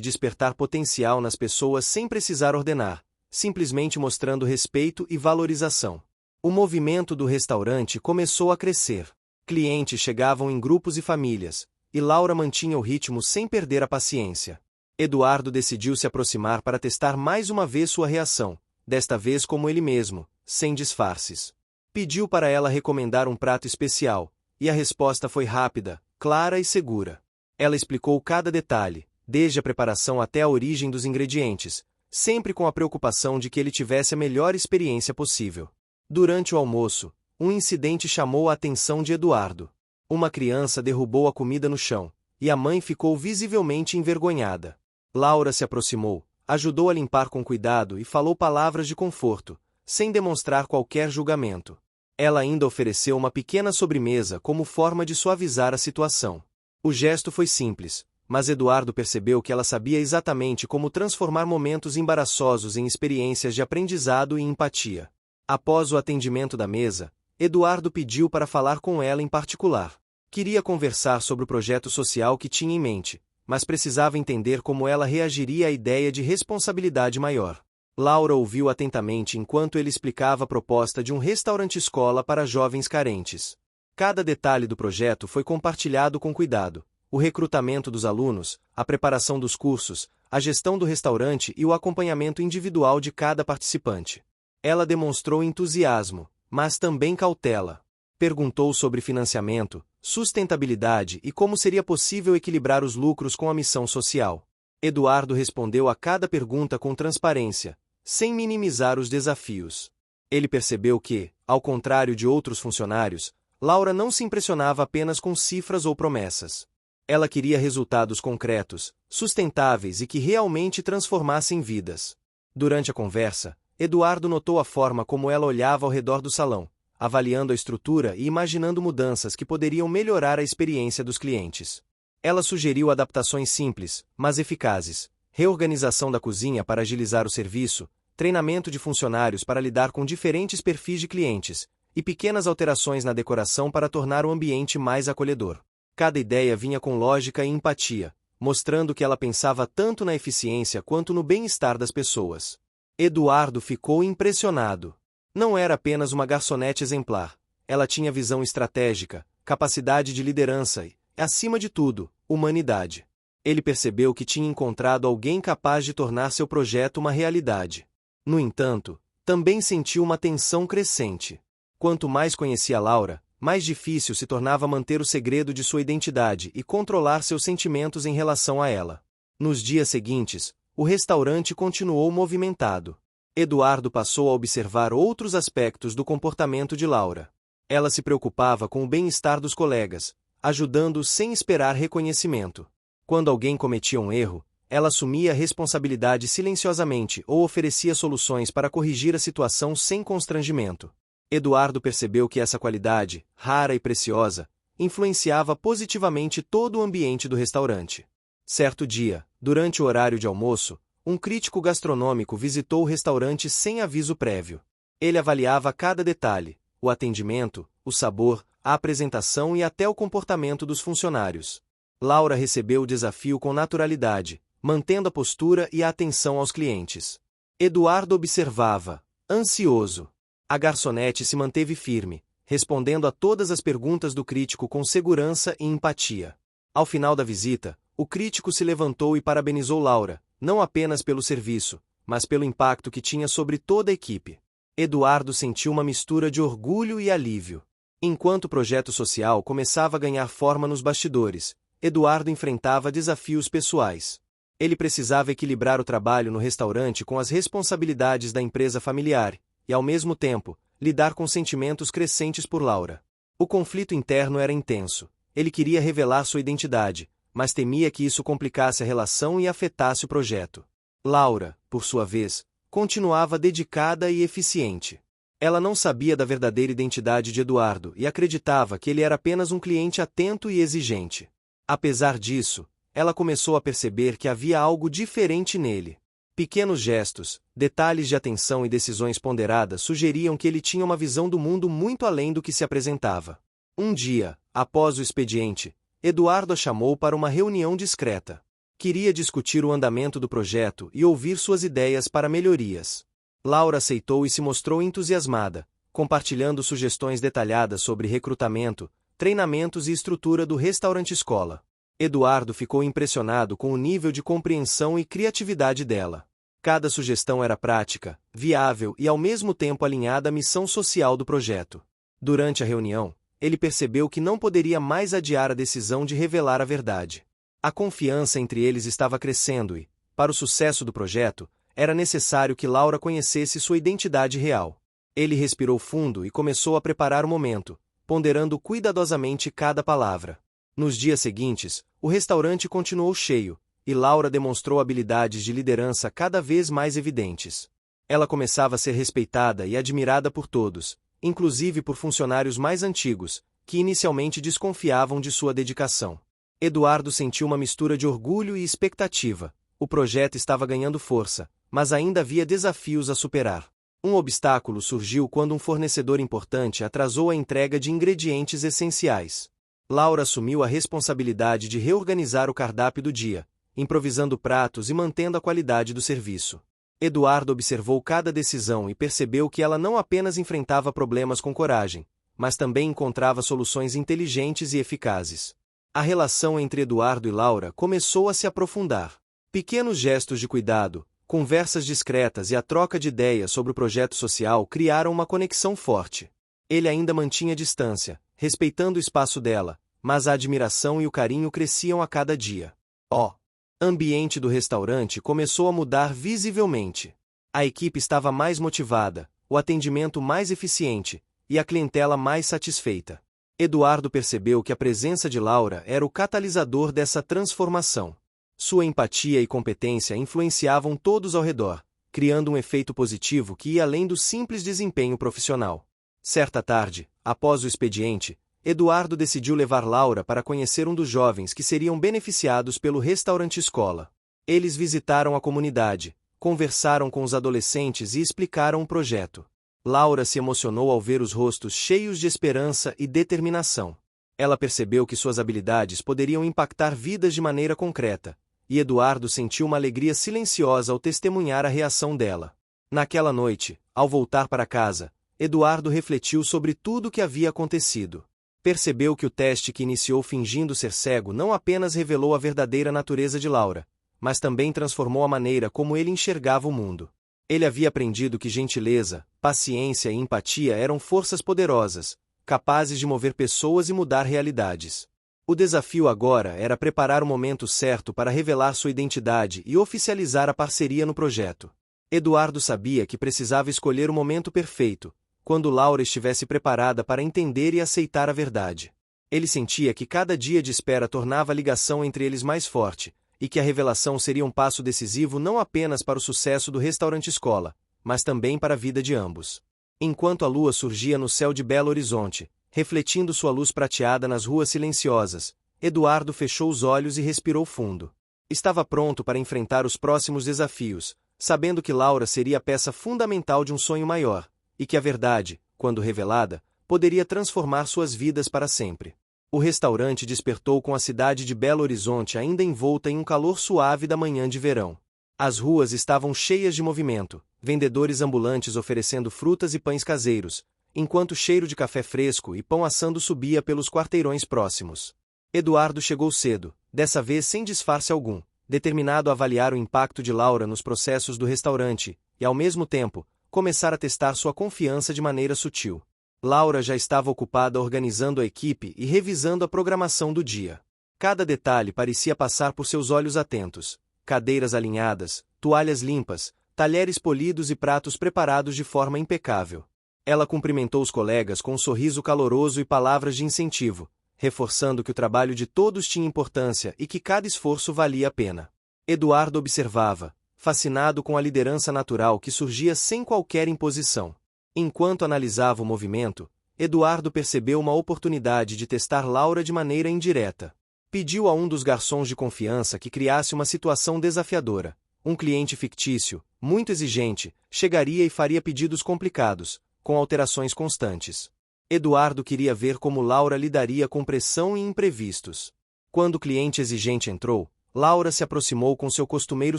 despertar potencial nas pessoas sem precisar ordenar, simplesmente mostrando respeito e valorização. O movimento do restaurante começou a crescer. Clientes chegavam em grupos e famílias, e Laura mantinha o ritmo sem perder a paciência. Eduardo decidiu se aproximar para testar mais uma vez sua reação, desta vez como ele mesmo, sem disfarces. Pediu para ela recomendar um prato especial, e a resposta foi rápida, clara e segura. Ela explicou cada detalhe, desde a preparação até a origem dos ingredientes, sempre com a preocupação de que ele tivesse a melhor experiência possível. Durante o almoço, um incidente chamou a atenção de Eduardo. Uma criança derrubou a comida no chão, e a mãe ficou visivelmente envergonhada. Laura se aproximou, ajudou a limpar com cuidado e falou palavras de conforto, sem demonstrar qualquer julgamento. Ela ainda ofereceu uma pequena sobremesa como forma de suavizar a situação. O gesto foi simples, mas Eduardo percebeu que ela sabia exatamente como transformar momentos embaraçosos em experiências de aprendizado e empatia. Após o atendimento da mesa, Eduardo pediu para falar com ela em particular. Queria conversar sobre o projeto social que tinha em mente, mas precisava entender como ela reagiria à ideia de responsabilidade maior. Laura ouviu atentamente enquanto ele explicava a proposta de um restaurante-escola para jovens carentes. Cada detalhe do projeto foi compartilhado com cuidado: o recrutamento dos alunos, a preparação dos cursos, a gestão do restaurante e o acompanhamento individual de cada participante. Ela demonstrou entusiasmo, mas também cautela. Perguntou sobre financiamento, sustentabilidade e como seria possível equilibrar os lucros com a missão social. Eduardo respondeu a cada pergunta com transparência, sem minimizar os desafios. Ele percebeu que, ao contrário de outros funcionários, Laura não se impressionava apenas com cifras ou promessas. Ela queria resultados concretos, sustentáveis e que realmente transformassem vidas. Durante a conversa, Eduardo notou a forma como ela olhava ao redor do salão, avaliando a estrutura e imaginando mudanças que poderiam melhorar a experiência dos clientes. Ela sugeriu adaptações simples, mas eficazes: reorganização da cozinha para agilizar o serviço, treinamento de funcionários para lidar com diferentes perfis de clientes, e pequenas alterações na decoração para tornar o ambiente mais acolhedor. Cada ideia vinha com lógica e empatia, mostrando que ela pensava tanto na eficiência quanto no bem-estar das pessoas. Eduardo ficou impressionado. Não era apenas uma garçonete exemplar. Ela tinha visão estratégica, capacidade de liderança e, acima de tudo, humanidade. Ele percebeu que tinha encontrado alguém capaz de tornar seu projeto uma realidade. No entanto, também sentiu uma tensão crescente. Quanto mais conhecia Laura, mais difícil se tornava manter o segredo de sua identidade e controlar seus sentimentos em relação a ela. Nos dias seguintes, o restaurante continuou movimentado. Eduardo passou a observar outros aspectos do comportamento de Laura. Ela se preocupava com o bem-estar dos colegas, ajudando-os sem esperar reconhecimento. Quando alguém cometia um erro, ela assumia a responsabilidade silenciosamente ou oferecia soluções para corrigir a situação sem constrangimento. Eduardo percebeu que essa qualidade, rara e preciosa, influenciava positivamente todo o ambiente do restaurante. Certo dia, durante o horário de almoço, um crítico gastronômico visitou o restaurante sem aviso prévio. Ele avaliava cada detalhe: o atendimento, o sabor, a apresentação e até o comportamento dos funcionários. Laura recebeu o desafio com naturalidade, mantendo a postura e a atenção aos clientes. Eduardo observava, ansioso. A garçonete se manteve firme, respondendo a todas as perguntas do crítico com segurança e empatia. Ao final da visita, o crítico se levantou e parabenizou Laura, não apenas pelo serviço, mas pelo impacto que tinha sobre toda a equipe. Eduardo sentiu uma mistura de orgulho e alívio. Enquanto o projeto social começava a ganhar forma nos bastidores, Eduardo enfrentava desafios pessoais. Ele precisava equilibrar o trabalho no restaurante com as responsabilidades da empresa familiar, e, ao mesmo tempo, lidar com sentimentos crescentes por Laura. O conflito interno era intenso. Ele queria revelar sua identidade, mas temia que isso complicasse a relação e afetasse o projeto. Laura, por sua vez, continuava dedicada e eficiente. Ela não sabia da verdadeira identidade de Eduardo e acreditava que ele era apenas um cliente atento e exigente. Apesar disso, ela começou a perceber que havia algo diferente nele. Pequenos gestos, detalhes de atenção e decisões ponderadas sugeriam que ele tinha uma visão do mundo muito além do que se apresentava. Um dia, após o expediente, Eduardo a chamou para uma reunião discreta. Queria discutir o andamento do projeto e ouvir suas ideias para melhorias. Laura aceitou e se mostrou entusiasmada, compartilhando sugestões detalhadas sobre recrutamento, treinamentos e estrutura do restaurante-escola. Eduardo ficou impressionado com o nível de compreensão e criatividade dela. Cada sugestão era prática, viável e ao mesmo tempo alinhada à missão social do projeto. Durante a reunião, ele percebeu que não poderia mais adiar a decisão de revelar a verdade. A confiança entre eles estava crescendo e, para o sucesso do projeto, era necessário que Laura conhecesse sua identidade real. Ele respirou fundo e começou a preparar o momento, ponderando cuidadosamente cada palavra. Nos dias seguintes, o restaurante continuou cheio, e Laura demonstrou habilidades de liderança cada vez mais evidentes. Ela começava a ser respeitada e admirada por todos, inclusive por funcionários mais antigos, que inicialmente desconfiavam de sua dedicação. Eduardo sentiu uma mistura de orgulho e expectativa. O projeto estava ganhando força, mas ainda havia desafios a superar. Um obstáculo surgiu quando um fornecedor importante atrasou a entrega de ingredientes essenciais. Laura assumiu a responsabilidade de reorganizar o cardápio do dia, improvisando pratos e mantendo a qualidade do serviço. Eduardo observou cada decisão e percebeu que ela não apenas enfrentava problemas com coragem, mas também encontrava soluções inteligentes e eficazes. A relação entre Eduardo e Laura começou a se aprofundar. Pequenos gestos de cuidado, conversas discretas e a troca de ideias sobre o projeto social criaram uma conexão forte. Ele ainda mantinha distância, respeitando o espaço dela, mas a admiração e o carinho cresciam a cada dia. O ambiente do restaurante começou a mudar visivelmente. A equipe estava mais motivada, o atendimento mais eficiente, e a clientela mais satisfeita. Eduardo percebeu que a presença de Laura era o catalisador dessa transformação. Sua empatia e competência influenciavam todos ao redor, criando um efeito positivo que ia além do simples desempenho profissional. Certa tarde, após o expediente, Eduardo decidiu levar Laura para conhecer um dos jovens que seriam beneficiados pelo restaurante-escola. Eles visitaram a comunidade, conversaram com os adolescentes e explicaram o projeto. Laura se emocionou ao ver os rostos cheios de esperança e determinação. Ela percebeu que suas habilidades poderiam impactar vidas de maneira concreta, e Eduardo sentiu uma alegria silenciosa ao testemunhar a reação dela. Naquela noite, ao voltar para casa, Eduardo refletiu sobre tudo o que havia acontecido. Percebeu que o teste que iniciou fingindo ser cego não apenas revelou a verdadeira natureza de Laura, mas também transformou a maneira como ele enxergava o mundo. Ele havia aprendido que gentileza, paciência e empatia eram forças poderosas, capazes de mover pessoas e mudar realidades. O desafio agora era preparar o momento certo para revelar sua identidade e oficializar a parceria no projeto. Eduardo sabia que precisava escolher o momento perfeito, quando Laura estivesse preparada para entender e aceitar a verdade. Ele sentia que cada dia de espera tornava a ligação entre eles mais forte, e que a revelação seria um passo decisivo não apenas para o sucesso do restaurante-escola, mas também para a vida de ambos. Enquanto a lua surgia no céu de Belo Horizonte, refletindo sua luz prateada nas ruas silenciosas, Eduardo fechou os olhos e respirou fundo. Estava pronto para enfrentar os próximos desafios, sabendo que Laura seria a peça fundamental de um sonho maior, e que a verdade, quando revelada, poderia transformar suas vidas para sempre. O restaurante despertou com a cidade de Belo Horizonte ainda envolta em um calor suave da manhã de verão. As ruas estavam cheias de movimento, vendedores ambulantes oferecendo frutas e pães caseiros, enquanto o cheiro de café fresco e pão assando subia pelos quarteirões próximos. Eduardo chegou cedo, dessa vez sem disfarce algum, determinado a avaliar o impacto de Laura nos processos do restaurante, e, ao mesmo tempo, começar a testar sua confiança de maneira sutil. Laura já estava ocupada organizando a equipe e revisando a programação do dia. Cada detalhe parecia passar por seus olhos atentos: cadeiras alinhadas, toalhas limpas, talheres polidos e pratos preparados de forma impecável. Ela cumprimentou os colegas com um sorriso caloroso e palavras de incentivo, reforçando que o trabalho de todos tinha importância e que cada esforço valia a pena. Eduardo observava, fascinado com a liderança natural que surgia sem qualquer imposição. Enquanto analisava o movimento, Eduardo percebeu uma oportunidade de testar Laura de maneira indireta. Pediu a um dos garçons de confiança que criasse uma situação desafiadora. Um cliente fictício, muito exigente, chegaria e faria pedidos complicados, com alterações constantes. Eduardo queria ver como Laura lidaria com pressão e imprevistos. Quando o cliente exigente entrou, Laura se aproximou com seu costumeiro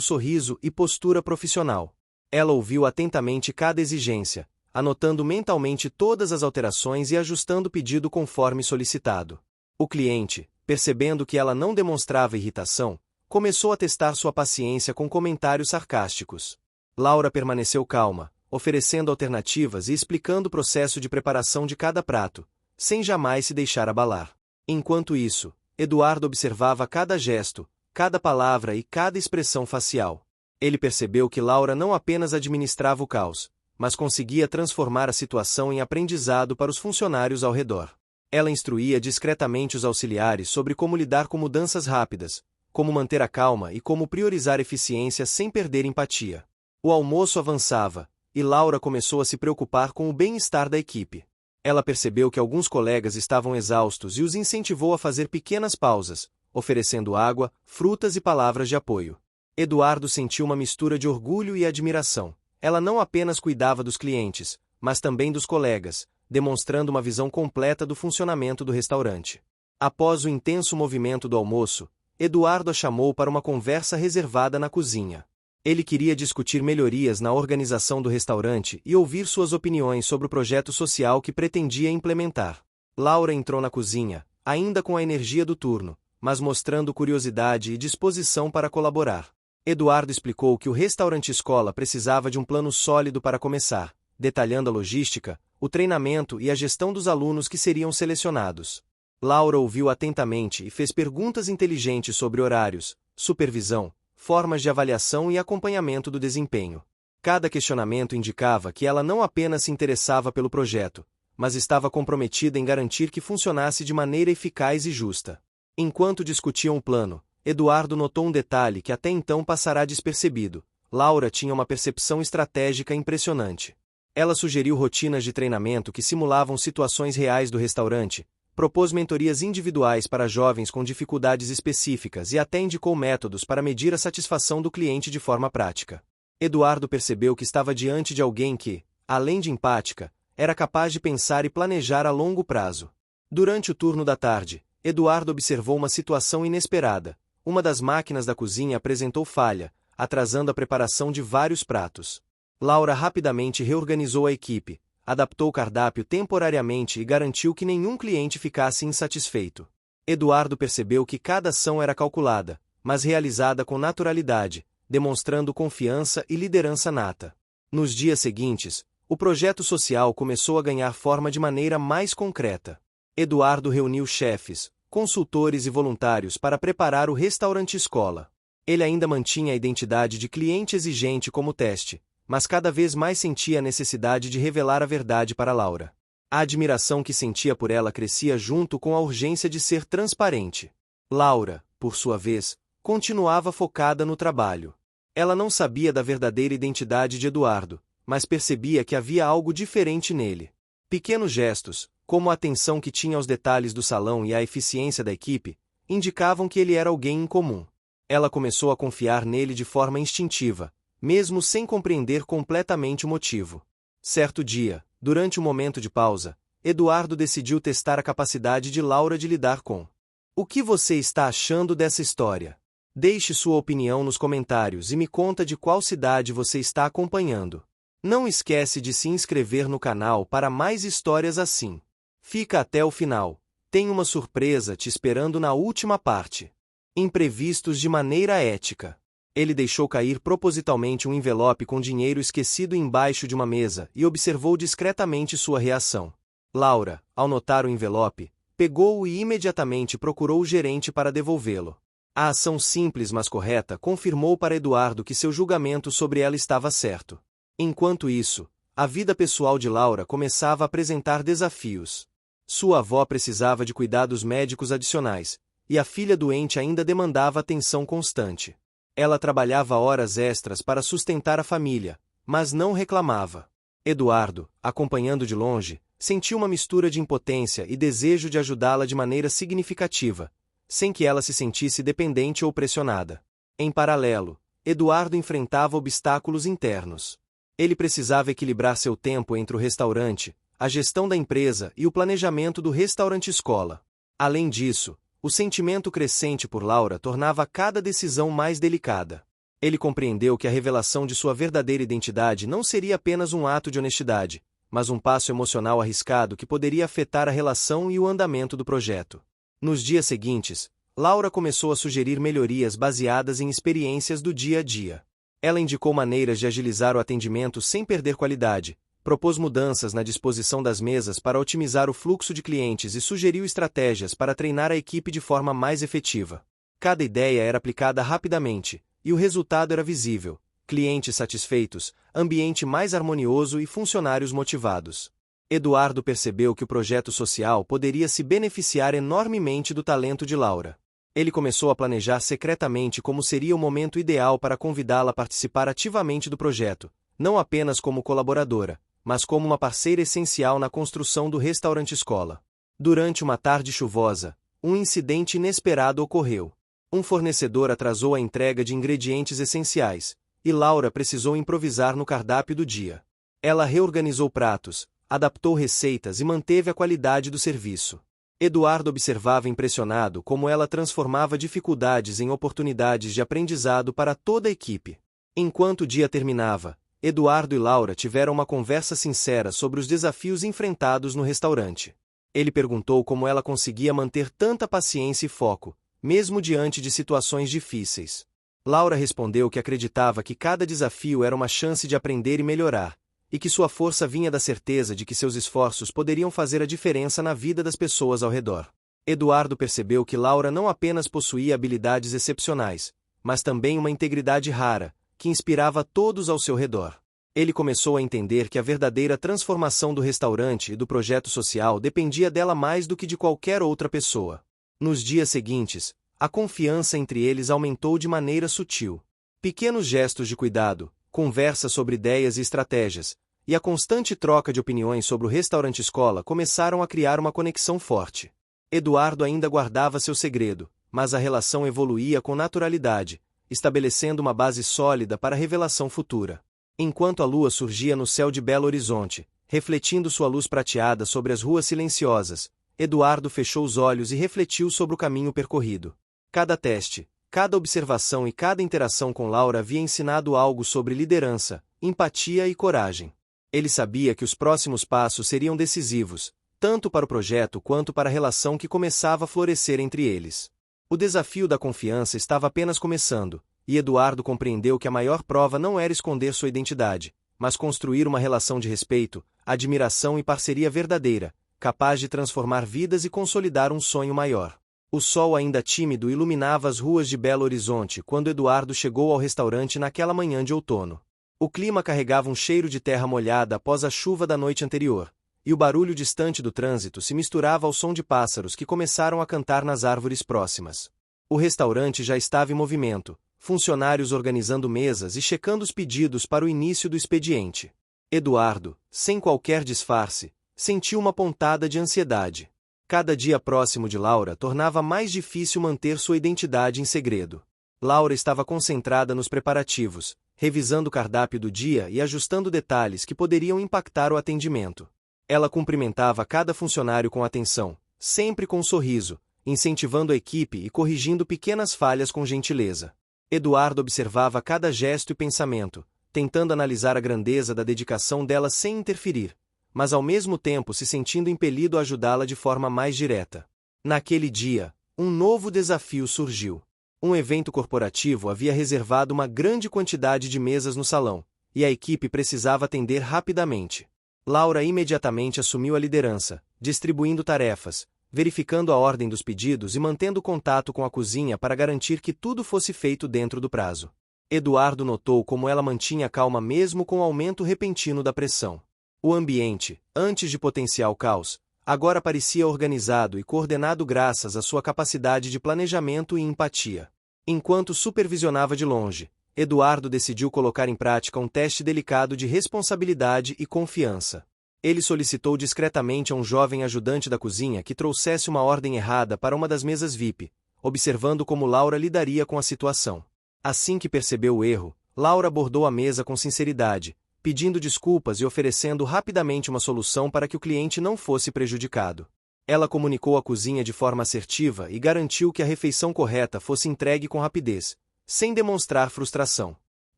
sorriso e postura profissional. Ela ouviu atentamente cada exigência, anotando mentalmente todas as alterações e ajustando o pedido conforme solicitado. O cliente, percebendo que ela não demonstrava irritação, começou a testar sua paciência com comentários sarcásticos. Laura permaneceu calma, oferecendo alternativas e explicando o processo de preparação de cada prato, sem jamais se deixar abalar. Enquanto isso, Eduardo observava cada gesto, cada palavra e cada expressão facial. Ele percebeu que Laura não apenas administrava o caos, mas conseguia transformar a situação em aprendizado para os funcionários ao redor. Ela instruía discretamente os auxiliares sobre como lidar com mudanças rápidas, como manter a calma e como priorizar eficiência sem perder empatia. O almoço avançava, e Laura começou a se preocupar com o bem-estar da equipe. Ela percebeu que alguns colegas estavam exaustos e os incentivou a fazer pequenas pausas, oferecendo água, frutas e palavras de apoio. Eduardo sentiu uma mistura de orgulho e admiração. Ela não apenas cuidava dos clientes, mas também dos colegas, demonstrando uma visão completa do funcionamento do restaurante. Após o intenso movimento do almoço, Eduardo a chamou para uma conversa reservada na cozinha. Ele queria discutir melhorias na organização do restaurante e ouvir suas opiniões sobre o projeto social que pretendia implementar. Laura entrou na cozinha, ainda com a energia do turno, mas mostrando curiosidade e disposição para colaborar. Eduardo explicou que o restaurante-escola precisava de um plano sólido para começar, detalhando a logística, o treinamento e a gestão dos alunos que seriam selecionados. Laura ouviu atentamente e fez perguntas inteligentes sobre horários, supervisão, formas de avaliação e acompanhamento do desempenho. Cada questionamento indicava que ela não apenas se interessava pelo projeto, mas estava comprometida em garantir que funcionasse de maneira eficaz e justa. Enquanto discutiam o plano, Eduardo notou um detalhe que até então passará despercebido. Laura tinha uma percepção estratégica impressionante. Ela sugeriu rotinas de treinamento que simulavam situações reais do restaurante, propôs mentorias individuais para jovens com dificuldades específicas e até indicou métodos para medir a satisfação do cliente de forma prática. Eduardo percebeu que estava diante de alguém que, além de empática, era capaz de pensar e planejar a longo prazo. Durante o turno da tarde, Eduardo observou uma situação inesperada. Uma das máquinas da cozinha apresentou falha, atrasando a preparação de vários pratos. Laura rapidamente reorganizou a equipe, adaptou o cardápio temporariamente e garantiu que nenhum cliente ficasse insatisfeito. Eduardo percebeu que cada ação era calculada, mas realizada com naturalidade, demonstrando confiança e liderança nata. Nos dias seguintes, o projeto social começou a ganhar forma de maneira mais concreta. Eduardo reuniu chefes, consultores e voluntários para preparar o restaurante-escola. Ele ainda mantinha a identidade de cliente exigente como teste, mas cada vez mais sentia a necessidade de revelar a verdade para Laura. A admiração que sentia por ela crescia junto com a urgência de ser transparente. Laura, por sua vez, continuava focada no trabalho. Ela não sabia da verdadeira identidade de Eduardo, mas percebia que havia algo diferente nele. Pequenos gestos, como a atenção que tinha aos detalhes do salão e a eficiência da equipe, indicavam que ele era alguém incomum. Ela começou a confiar nele de forma instintiva, mesmo sem compreender completamente o motivo. Certo dia, durante um momento de pausa, Eduardo decidiu testar a capacidade de Laura de lidar com. O que você está achando dessa história? Deixe sua opinião nos comentários e me conta de qual cidade você está acompanhando. Não esquece de se inscrever no canal para mais histórias assim. Fica até o final. Tem uma surpresa te esperando na última parte. Imprevistos de maneira ética. Ele deixou cair propositalmente um envelope com dinheiro esquecido embaixo de uma mesa e observou discretamente sua reação. Laura, ao notar o envelope, pegou-o e imediatamente procurou o gerente para devolvê-lo. A ação simples mas correta confirmou para Eduardo que seu julgamento sobre ela estava certo. Enquanto isso, a vida pessoal de Laura começava a apresentar desafios. Sua avó precisava de cuidados médicos adicionais, e a filha doente ainda demandava atenção constante. Ela trabalhava horas extras para sustentar a família, mas não reclamava. Eduardo, acompanhando de longe, sentiu uma mistura de impotência e desejo de ajudá-la de maneira significativa, sem que ela se sentisse dependente ou pressionada. Em paralelo, Eduardo enfrentava obstáculos internos. Ele precisava equilibrar seu tempo entre o restaurante, a gestão da empresa e o planejamento do restaurante-escola. Além disso, o sentimento crescente por Laura tornava cada decisão mais delicada. Ele compreendeu que a revelação de sua verdadeira identidade não seria apenas um ato de honestidade, mas um passo emocional arriscado que poderia afetar a relação e o andamento do projeto. Nos dias seguintes, Laura começou a sugerir melhorias baseadas em experiências do dia a dia. Ela indicou maneiras de agilizar o atendimento sem perder qualidade, propôs mudanças na disposição das mesas para otimizar o fluxo de clientes e sugeriu estratégias para treinar a equipe de forma mais efetiva. Cada ideia era aplicada rapidamente, e o resultado era visível: clientes satisfeitos, ambiente mais harmonioso e funcionários motivados. Eduardo percebeu que o projeto social poderia se beneficiar enormemente do talento de Laura. Ele começou a planejar secretamente como seria o momento ideal para convidá-la a participar ativamente do projeto, não apenas como colaboradora, mas como uma parceira essencial na construção do restaurante-escola. Durante uma tarde chuvosa, um incidente inesperado ocorreu. Um fornecedor atrasou a entrega de ingredientes essenciais, e Laura precisou improvisar no cardápio do dia. Ela reorganizou pratos, adaptou receitas e manteve a qualidade do serviço. Eduardo observava impressionado como ela transformava dificuldades em oportunidades de aprendizado para toda a equipe. Enquanto o dia terminava, Eduardo e Laura tiveram uma conversa sincera sobre os desafios enfrentados no restaurante. Ele perguntou como ela conseguia manter tanta paciência e foco, mesmo diante de situações difíceis. Laura respondeu que acreditava que cada desafio era uma chance de aprender e melhorar, e que sua força vinha da certeza de que seus esforços poderiam fazer a diferença na vida das pessoas ao redor. Eduardo percebeu que Laura não apenas possuía habilidades excepcionais, mas também uma integridade rara, que inspirava todos ao seu redor. Ele começou a entender que a verdadeira transformação do restaurante e do projeto social dependia dela mais do que de qualquer outra pessoa. Nos dias seguintes, a confiança entre eles aumentou de maneira sutil. Pequenos gestos de cuidado, conversas sobre ideias e estratégias, e a constante troca de opiniões sobre o restaurante-escola começaram a criar uma conexão forte. Eduardo ainda guardava seu segredo, mas a relação evoluía com naturalidade, estabelecendo uma base sólida para a revelação futura. Enquanto a lua surgia no céu de Belo Horizonte, refletindo sua luz prateada sobre as ruas silenciosas, Eduardo fechou os olhos e refletiu sobre o caminho percorrido. Cada teste, cada observação e cada interação com Laura havia ensinado algo sobre liderança, empatia e coragem. Ele sabia que os próximos passos seriam decisivos, tanto para o projeto quanto para a relação que começava a florescer entre eles. O desafio da confiança estava apenas começando, e Eduardo compreendeu que a maior prova não era esconder sua identidade, mas construir uma relação de respeito, admiração e parceria verdadeira, capaz de transformar vidas e consolidar um sonho maior. O sol ainda tímido iluminava as ruas de Belo Horizonte quando Eduardo chegou ao restaurante naquela manhã de outono. O clima carregava um cheiro de terra molhada após a chuva da noite anterior, e o barulho distante do trânsito se misturava ao som de pássaros que começaram a cantar nas árvores próximas. O restaurante já estava em movimento, funcionários organizando mesas e checando os pedidos para o início do expediente. Eduardo, sem qualquer disfarce, sentiu uma pontada de ansiedade. Cada dia próximo de Laura tornava mais difícil manter sua identidade em segredo. Laura estava concentrada nos preparativos, revisando o cardápio do dia e ajustando detalhes que poderiam impactar o atendimento. Ela cumprimentava cada funcionário com atenção, sempre com um sorriso, incentivando a equipe e corrigindo pequenas falhas com gentileza. Eduardo observava cada gesto e pensamento, tentando analisar a grandeza da dedicação dela sem interferir, mas ao mesmo tempo se sentindo impelido a ajudá-la de forma mais direta. Naquele dia, um novo desafio surgiu. Um evento corporativo havia reservado uma grande quantidade de mesas no salão, e a equipe precisava atender rapidamente. Laura imediatamente assumiu a liderança, distribuindo tarefas, verificando a ordem dos pedidos e mantendo contato com a cozinha para garantir que tudo fosse feito dentro do prazo. Eduardo notou como ela mantinha calma mesmo com o aumento repentino da pressão. O ambiente, antes de potencial caos, agora parecia organizado e coordenado graças à sua capacidade de planejamento e empatia. Enquanto supervisionava de longe, Eduardo decidiu colocar em prática um teste delicado de responsabilidade e confiança. Ele solicitou discretamente a um jovem ajudante da cozinha que trouxesse uma ordem errada para uma das mesas VIP, observando como Laura lidaria com a situação. Assim que percebeu o erro, Laura abordou a mesa com sinceridade, pedindo desculpas e oferecendo rapidamente uma solução para que o cliente não fosse prejudicado. Ela comunicou a cozinha de forma assertiva e garantiu que a refeição correta fosse entregue com rapidez, sem demonstrar frustração.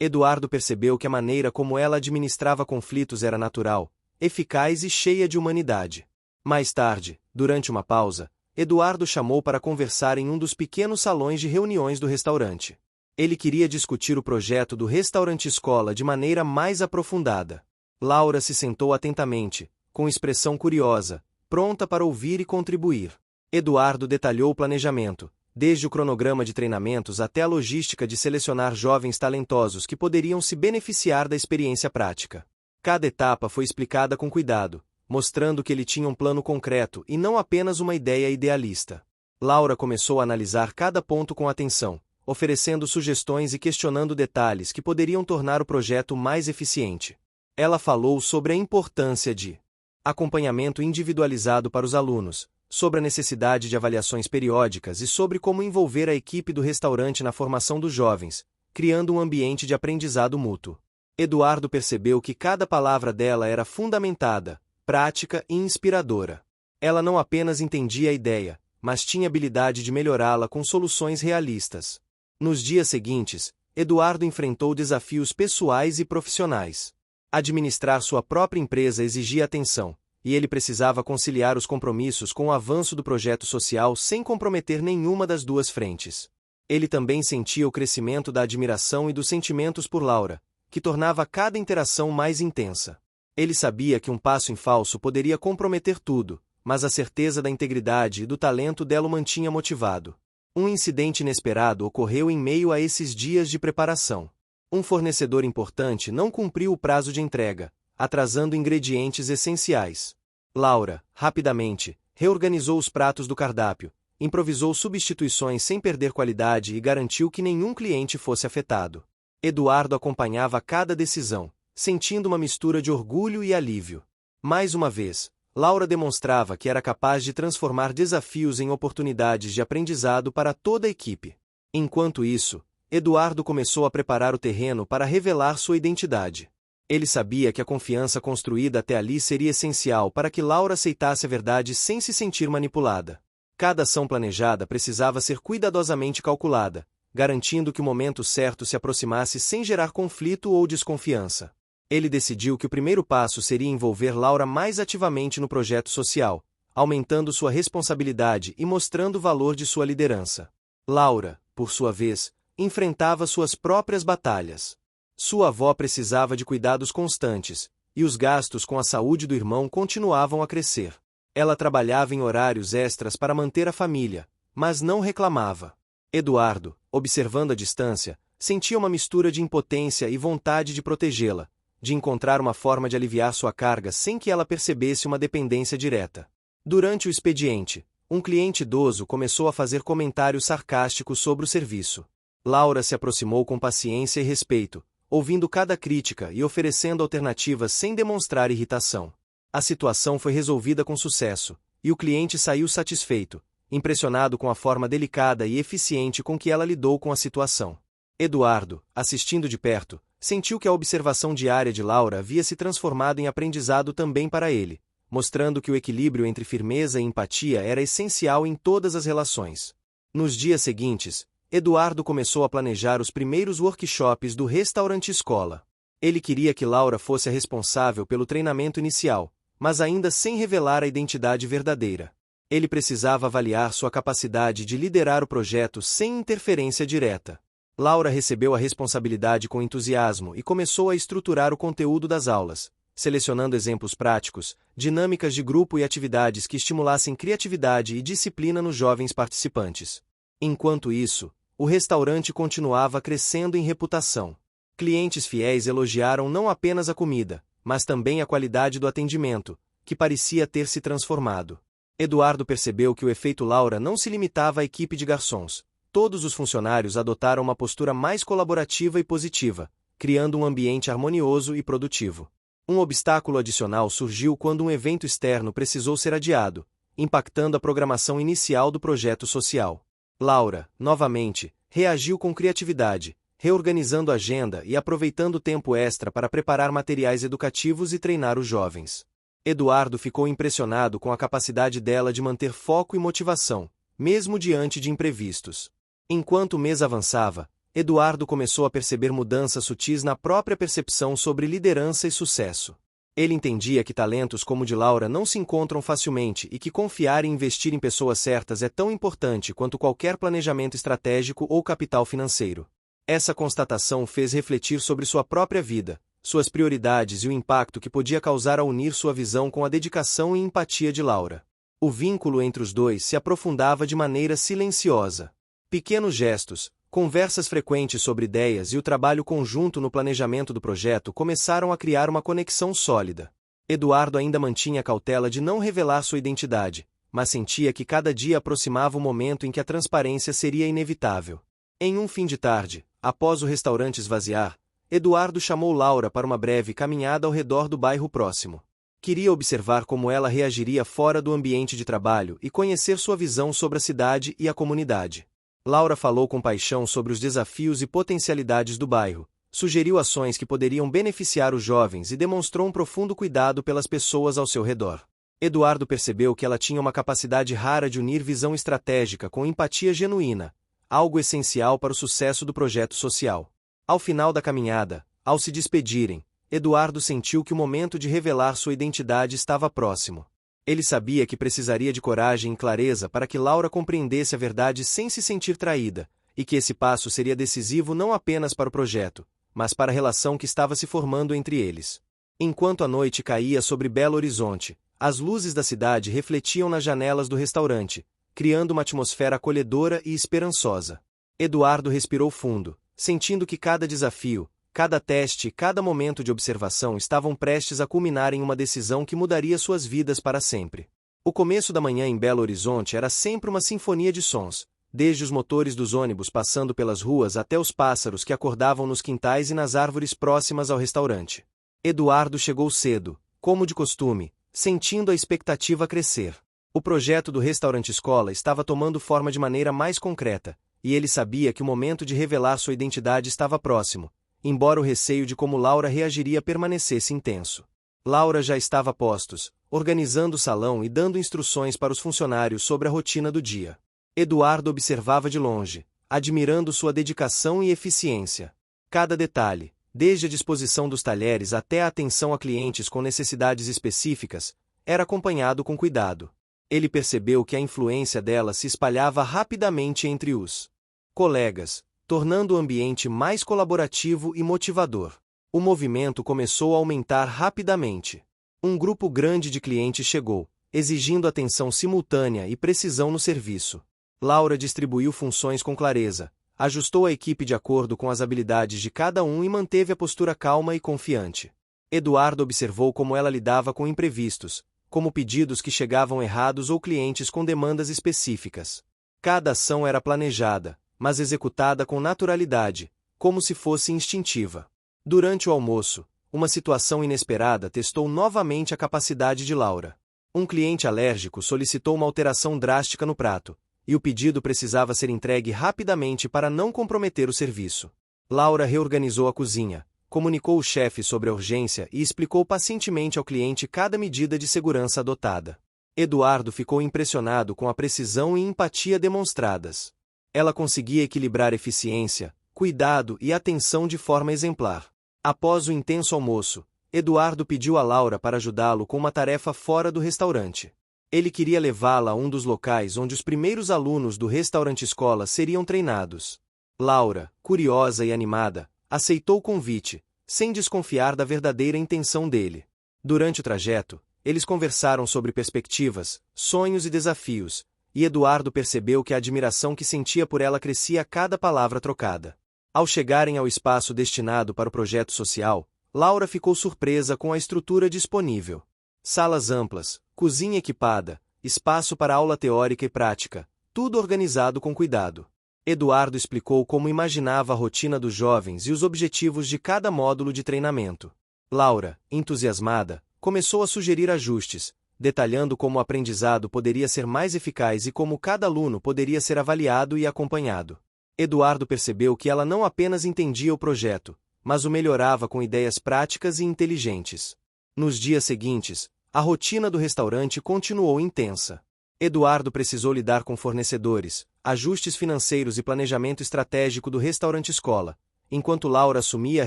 Eduardo percebeu que a maneira como ela administrava conflitos era natural, eficaz e cheia de humanidade. Mais tarde, durante uma pausa, Eduardo chamou para conversar em um dos pequenos salões de reuniões do restaurante. Ele queria discutir o projeto do restaurante-escola de maneira mais aprofundada. Laura se sentou atentamente, com expressão curiosa, pronta para ouvir e contribuir. Eduardo detalhou o planejamento, desde o cronograma de treinamentos até a logística de selecionar jovens talentosos que poderiam se beneficiar da experiência prática. Cada etapa foi explicada com cuidado, mostrando que ele tinha um plano concreto e não apenas uma ideia idealista. Laura começou a analisar cada ponto com atenção, oferecendo sugestões e questionando detalhes que poderiam tornar o projeto mais eficiente. Ela falou sobre a importância de acompanhamento individualizado para os alunos, sobre a necessidade de avaliações periódicas e sobre como envolver a equipe do restaurante na formação dos jovens, criando um ambiente de aprendizado mútuo. Eduardo percebeu que cada palavra dela era fundamentada, prática e inspiradora. Ela não apenas entendia a ideia, mas tinha habilidade de melhorá-la com soluções realistas. Nos dias seguintes, Eduardo enfrentou desafios pessoais e profissionais. Administrar sua própria empresa exigia atenção, e ele precisava conciliar os compromissos com o avanço do projeto social sem comprometer nenhuma das duas frentes. Ele também sentia o crescimento da admiração e dos sentimentos por Laura, que tornava cada interação mais intensa. Ele sabia que um passo em falso poderia comprometer tudo, mas a certeza da integridade e do talento dela o mantinha motivado. Um incidente inesperado ocorreu em meio a esses dias de preparação. Um fornecedor importante não cumpriu o prazo de entrega, atrasando ingredientes essenciais. Laura, rapidamente, reorganizou os pratos do cardápio, improvisou substituições sem perder qualidade e garantiu que nenhum cliente fosse afetado. Eduardo acompanhava cada decisão, sentindo uma mistura de orgulho e alívio. Mais uma vez, Laura demonstrava que era capaz de transformar desafios em oportunidades de aprendizado para toda a equipe. Enquanto isso, Eduardo começou a preparar o terreno para revelar sua identidade. Ele sabia que a confiança construída até ali seria essencial para que Laura aceitasse a verdade sem se sentir manipulada. Cada ação planejada precisava ser cuidadosamente calculada, garantindo que o momento certo se aproximasse sem gerar conflito ou desconfiança. Ele decidiu que o primeiro passo seria envolver Laura mais ativamente no projeto social, aumentando sua responsabilidade e mostrando o valor de sua liderança. Laura, por sua vez, enfrentava suas próprias batalhas. Sua avó precisava de cuidados constantes, e os gastos com a saúde do irmão continuavam a crescer. Ela trabalhava em horários extras para manter a família, mas não reclamava. Eduardo, observando a distância, sentia uma mistura de impotência e vontade de protegê-la, de encontrar uma forma de aliviar sua carga sem que ela percebesse uma dependência direta. Durante o expediente, um cliente idoso começou a fazer comentários sarcásticos sobre o serviço. Laura se aproximou com paciência e respeito, ouvindo cada crítica e oferecendo alternativas sem demonstrar irritação. A situação foi resolvida com sucesso, e o cliente saiu satisfeito, impressionado com a forma delicada e eficiente com que ela lidou com a situação. Eduardo, assistindo de perto, sentiu que a observação diária de Laura havia se transformado em aprendizado também para ele, mostrando que o equilíbrio entre firmeza e empatia era essencial em todas as relações. Nos dias seguintes, Eduardo começou a planejar os primeiros workshops do restaurante-escola. Ele queria que Laura fosse a responsável pelo treinamento inicial, mas ainda sem revelar a identidade verdadeira. Ele precisava avaliar sua capacidade de liderar o projeto sem interferência direta. Laura recebeu a responsabilidade com entusiasmo e começou a estruturar o conteúdo das aulas, selecionando exemplos práticos, dinâmicas de grupo e atividades que estimulassem criatividade e disciplina nos jovens participantes. Enquanto isso, o restaurante continuava crescendo em reputação. Clientes fiéis elogiaram não apenas a comida, mas também a qualidade do atendimento, que parecia ter se transformado. Eduardo percebeu que o efeito Laura não se limitava à equipe de garçons. Todos os funcionários adotaram uma postura mais colaborativa e positiva, criando um ambiente harmonioso e produtivo. Um obstáculo adicional surgiu quando um evento externo precisou ser adiado, impactando a programação inicial do projeto social. Laura, novamente, reagiu com criatividade, reorganizando a agenda e aproveitando tempo extra para preparar materiais educativos e treinar os jovens. Eduardo ficou impressionado com a capacidade dela de manter foco e motivação, mesmo diante de imprevistos. Enquanto o mês avançava, Eduardo começou a perceber mudanças sutis na própria percepção sobre liderança e sucesso. Ele entendia que talentos como o de Laura não se encontram facilmente e que confiar e investir em pessoas certas é tão importante quanto qualquer planejamento estratégico ou capital financeiro. Essa constatação fez refletir sobre sua própria vida, suas prioridades e o impacto que podia causar ao unir sua visão com a dedicação e empatia de Laura. O vínculo entre os dois se aprofundava de maneira silenciosa. Pequenos gestos, conversas frequentes sobre ideias e o trabalho conjunto no planejamento do projeto começaram a criar uma conexão sólida. Eduardo ainda mantinha a cautela de não revelar sua identidade, mas sentia que cada dia aproximava o momento em que a transparência seria inevitável. Em um fim de tarde, após o restaurante esvaziar, Eduardo chamou Laura para uma breve caminhada ao redor do bairro próximo. Queria observar como ela reagiria fora do ambiente de trabalho e conhecer sua visão sobre a cidade e a comunidade. Laura falou com paixão sobre os desafios e potencialidades do bairro, sugeriu ações que poderiam beneficiar os jovens e demonstrou um profundo cuidado pelas pessoas ao seu redor. Eduardo percebeu que ela tinha uma capacidade rara de unir visão estratégica com empatia genuína, algo essencial para o sucesso do projeto social. Ao final da caminhada, ao se despedirem, Eduardo sentiu que o momento de revelar sua identidade estava próximo. Ele sabia que precisaria de coragem e clareza para que Laura compreendesse a verdade sem se sentir traída, e que esse passo seria decisivo não apenas para o projeto, mas para a relação que estava se formando entre eles. Enquanto a noite caía sobre Belo Horizonte, as luzes da cidade refletiam nas janelas do restaurante, criando uma atmosfera acolhedora e esperançosa. Eduardo respirou fundo, sentindo que cada desafio, cada teste e cada momento de observação estavam prestes a culminar em uma decisão que mudaria suas vidas para sempre. O começo da manhã em Belo Horizonte era sempre uma sinfonia de sons, desde os motores dos ônibus passando pelas ruas até os pássaros que acordavam nos quintais e nas árvores próximas ao restaurante. Eduardo chegou cedo, como de costume, sentindo a expectativa crescer. O projeto do restaurante-escola estava tomando forma de maneira mais concreta, e ele sabia que o momento de revelar sua identidade estava próximo, embora o receio de como Laura reagiria permanecesse intenso. Laura já estava a postos, organizando o salão e dando instruções para os funcionários sobre a rotina do dia. Eduardo observava de longe, admirando sua dedicação e eficiência. Cada detalhe, desde a disposição dos talheres até a atenção a clientes com necessidades específicas, era acompanhado com cuidado. Ele percebeu que a influência dela se espalhava rapidamente entre os colegas, tornando o ambiente mais colaborativo e motivador. O movimento começou a aumentar rapidamente. Um grupo grande de clientes chegou, exigindo atenção simultânea e precisão no serviço. Laura distribuiu funções com clareza, ajustou a equipe de acordo com as habilidades de cada um e manteve a postura calma e confiante. Eduardo observou como ela lidava com imprevistos, como pedidos que chegavam errados ou clientes com demandas específicas. Cada ação era planejada, mas executada com naturalidade, como se fosse instintiva. Durante o almoço, uma situação inesperada testou novamente a capacidade de Laura. Um cliente alérgico solicitou uma alteração drástica no prato, e o pedido precisava ser entregue rapidamente para não comprometer o serviço. Laura reorganizou a cozinha, comunicou ao chefe sobre a urgência e explicou pacientemente ao cliente cada medida de segurança adotada. Eduardo ficou impressionado com a precisão e empatia demonstradas. Ela conseguia equilibrar eficiência, cuidado e atenção de forma exemplar. Após o intenso almoço, Eduardo pediu a Laura para ajudá-lo com uma tarefa fora do restaurante. Ele queria levá-la a um dos locais onde os primeiros alunos do restaurante-escola seriam treinados. Laura, curiosa e animada, aceitou o convite, sem desconfiar da verdadeira intenção dele. Durante o trajeto, eles conversaram sobre perspectivas, sonhos e desafios, e Eduardo percebeu que a admiração que sentia por ela crescia a cada palavra trocada. Ao chegarem ao espaço destinado para o projeto social, Laura ficou surpresa com a estrutura disponível. Salas amplas, cozinha equipada, espaço para aula teórica e prática, tudo organizado com cuidado. Eduardo explicou como imaginava a rotina dos jovens e os objetivos de cada módulo de treinamento. Laura, entusiasmada, começou a sugerir ajustes, detalhando como o aprendizado poderia ser mais eficaz e como cada aluno poderia ser avaliado e acompanhado. Eduardo percebeu que ela não apenas entendia o projeto, mas o melhorava com ideias práticas e inteligentes. Nos dias seguintes, a rotina do restaurante continuou intensa. Eduardo precisou lidar com fornecedores, ajustes financeiros e planejamento estratégico do restaurante-escola, enquanto Laura assumia a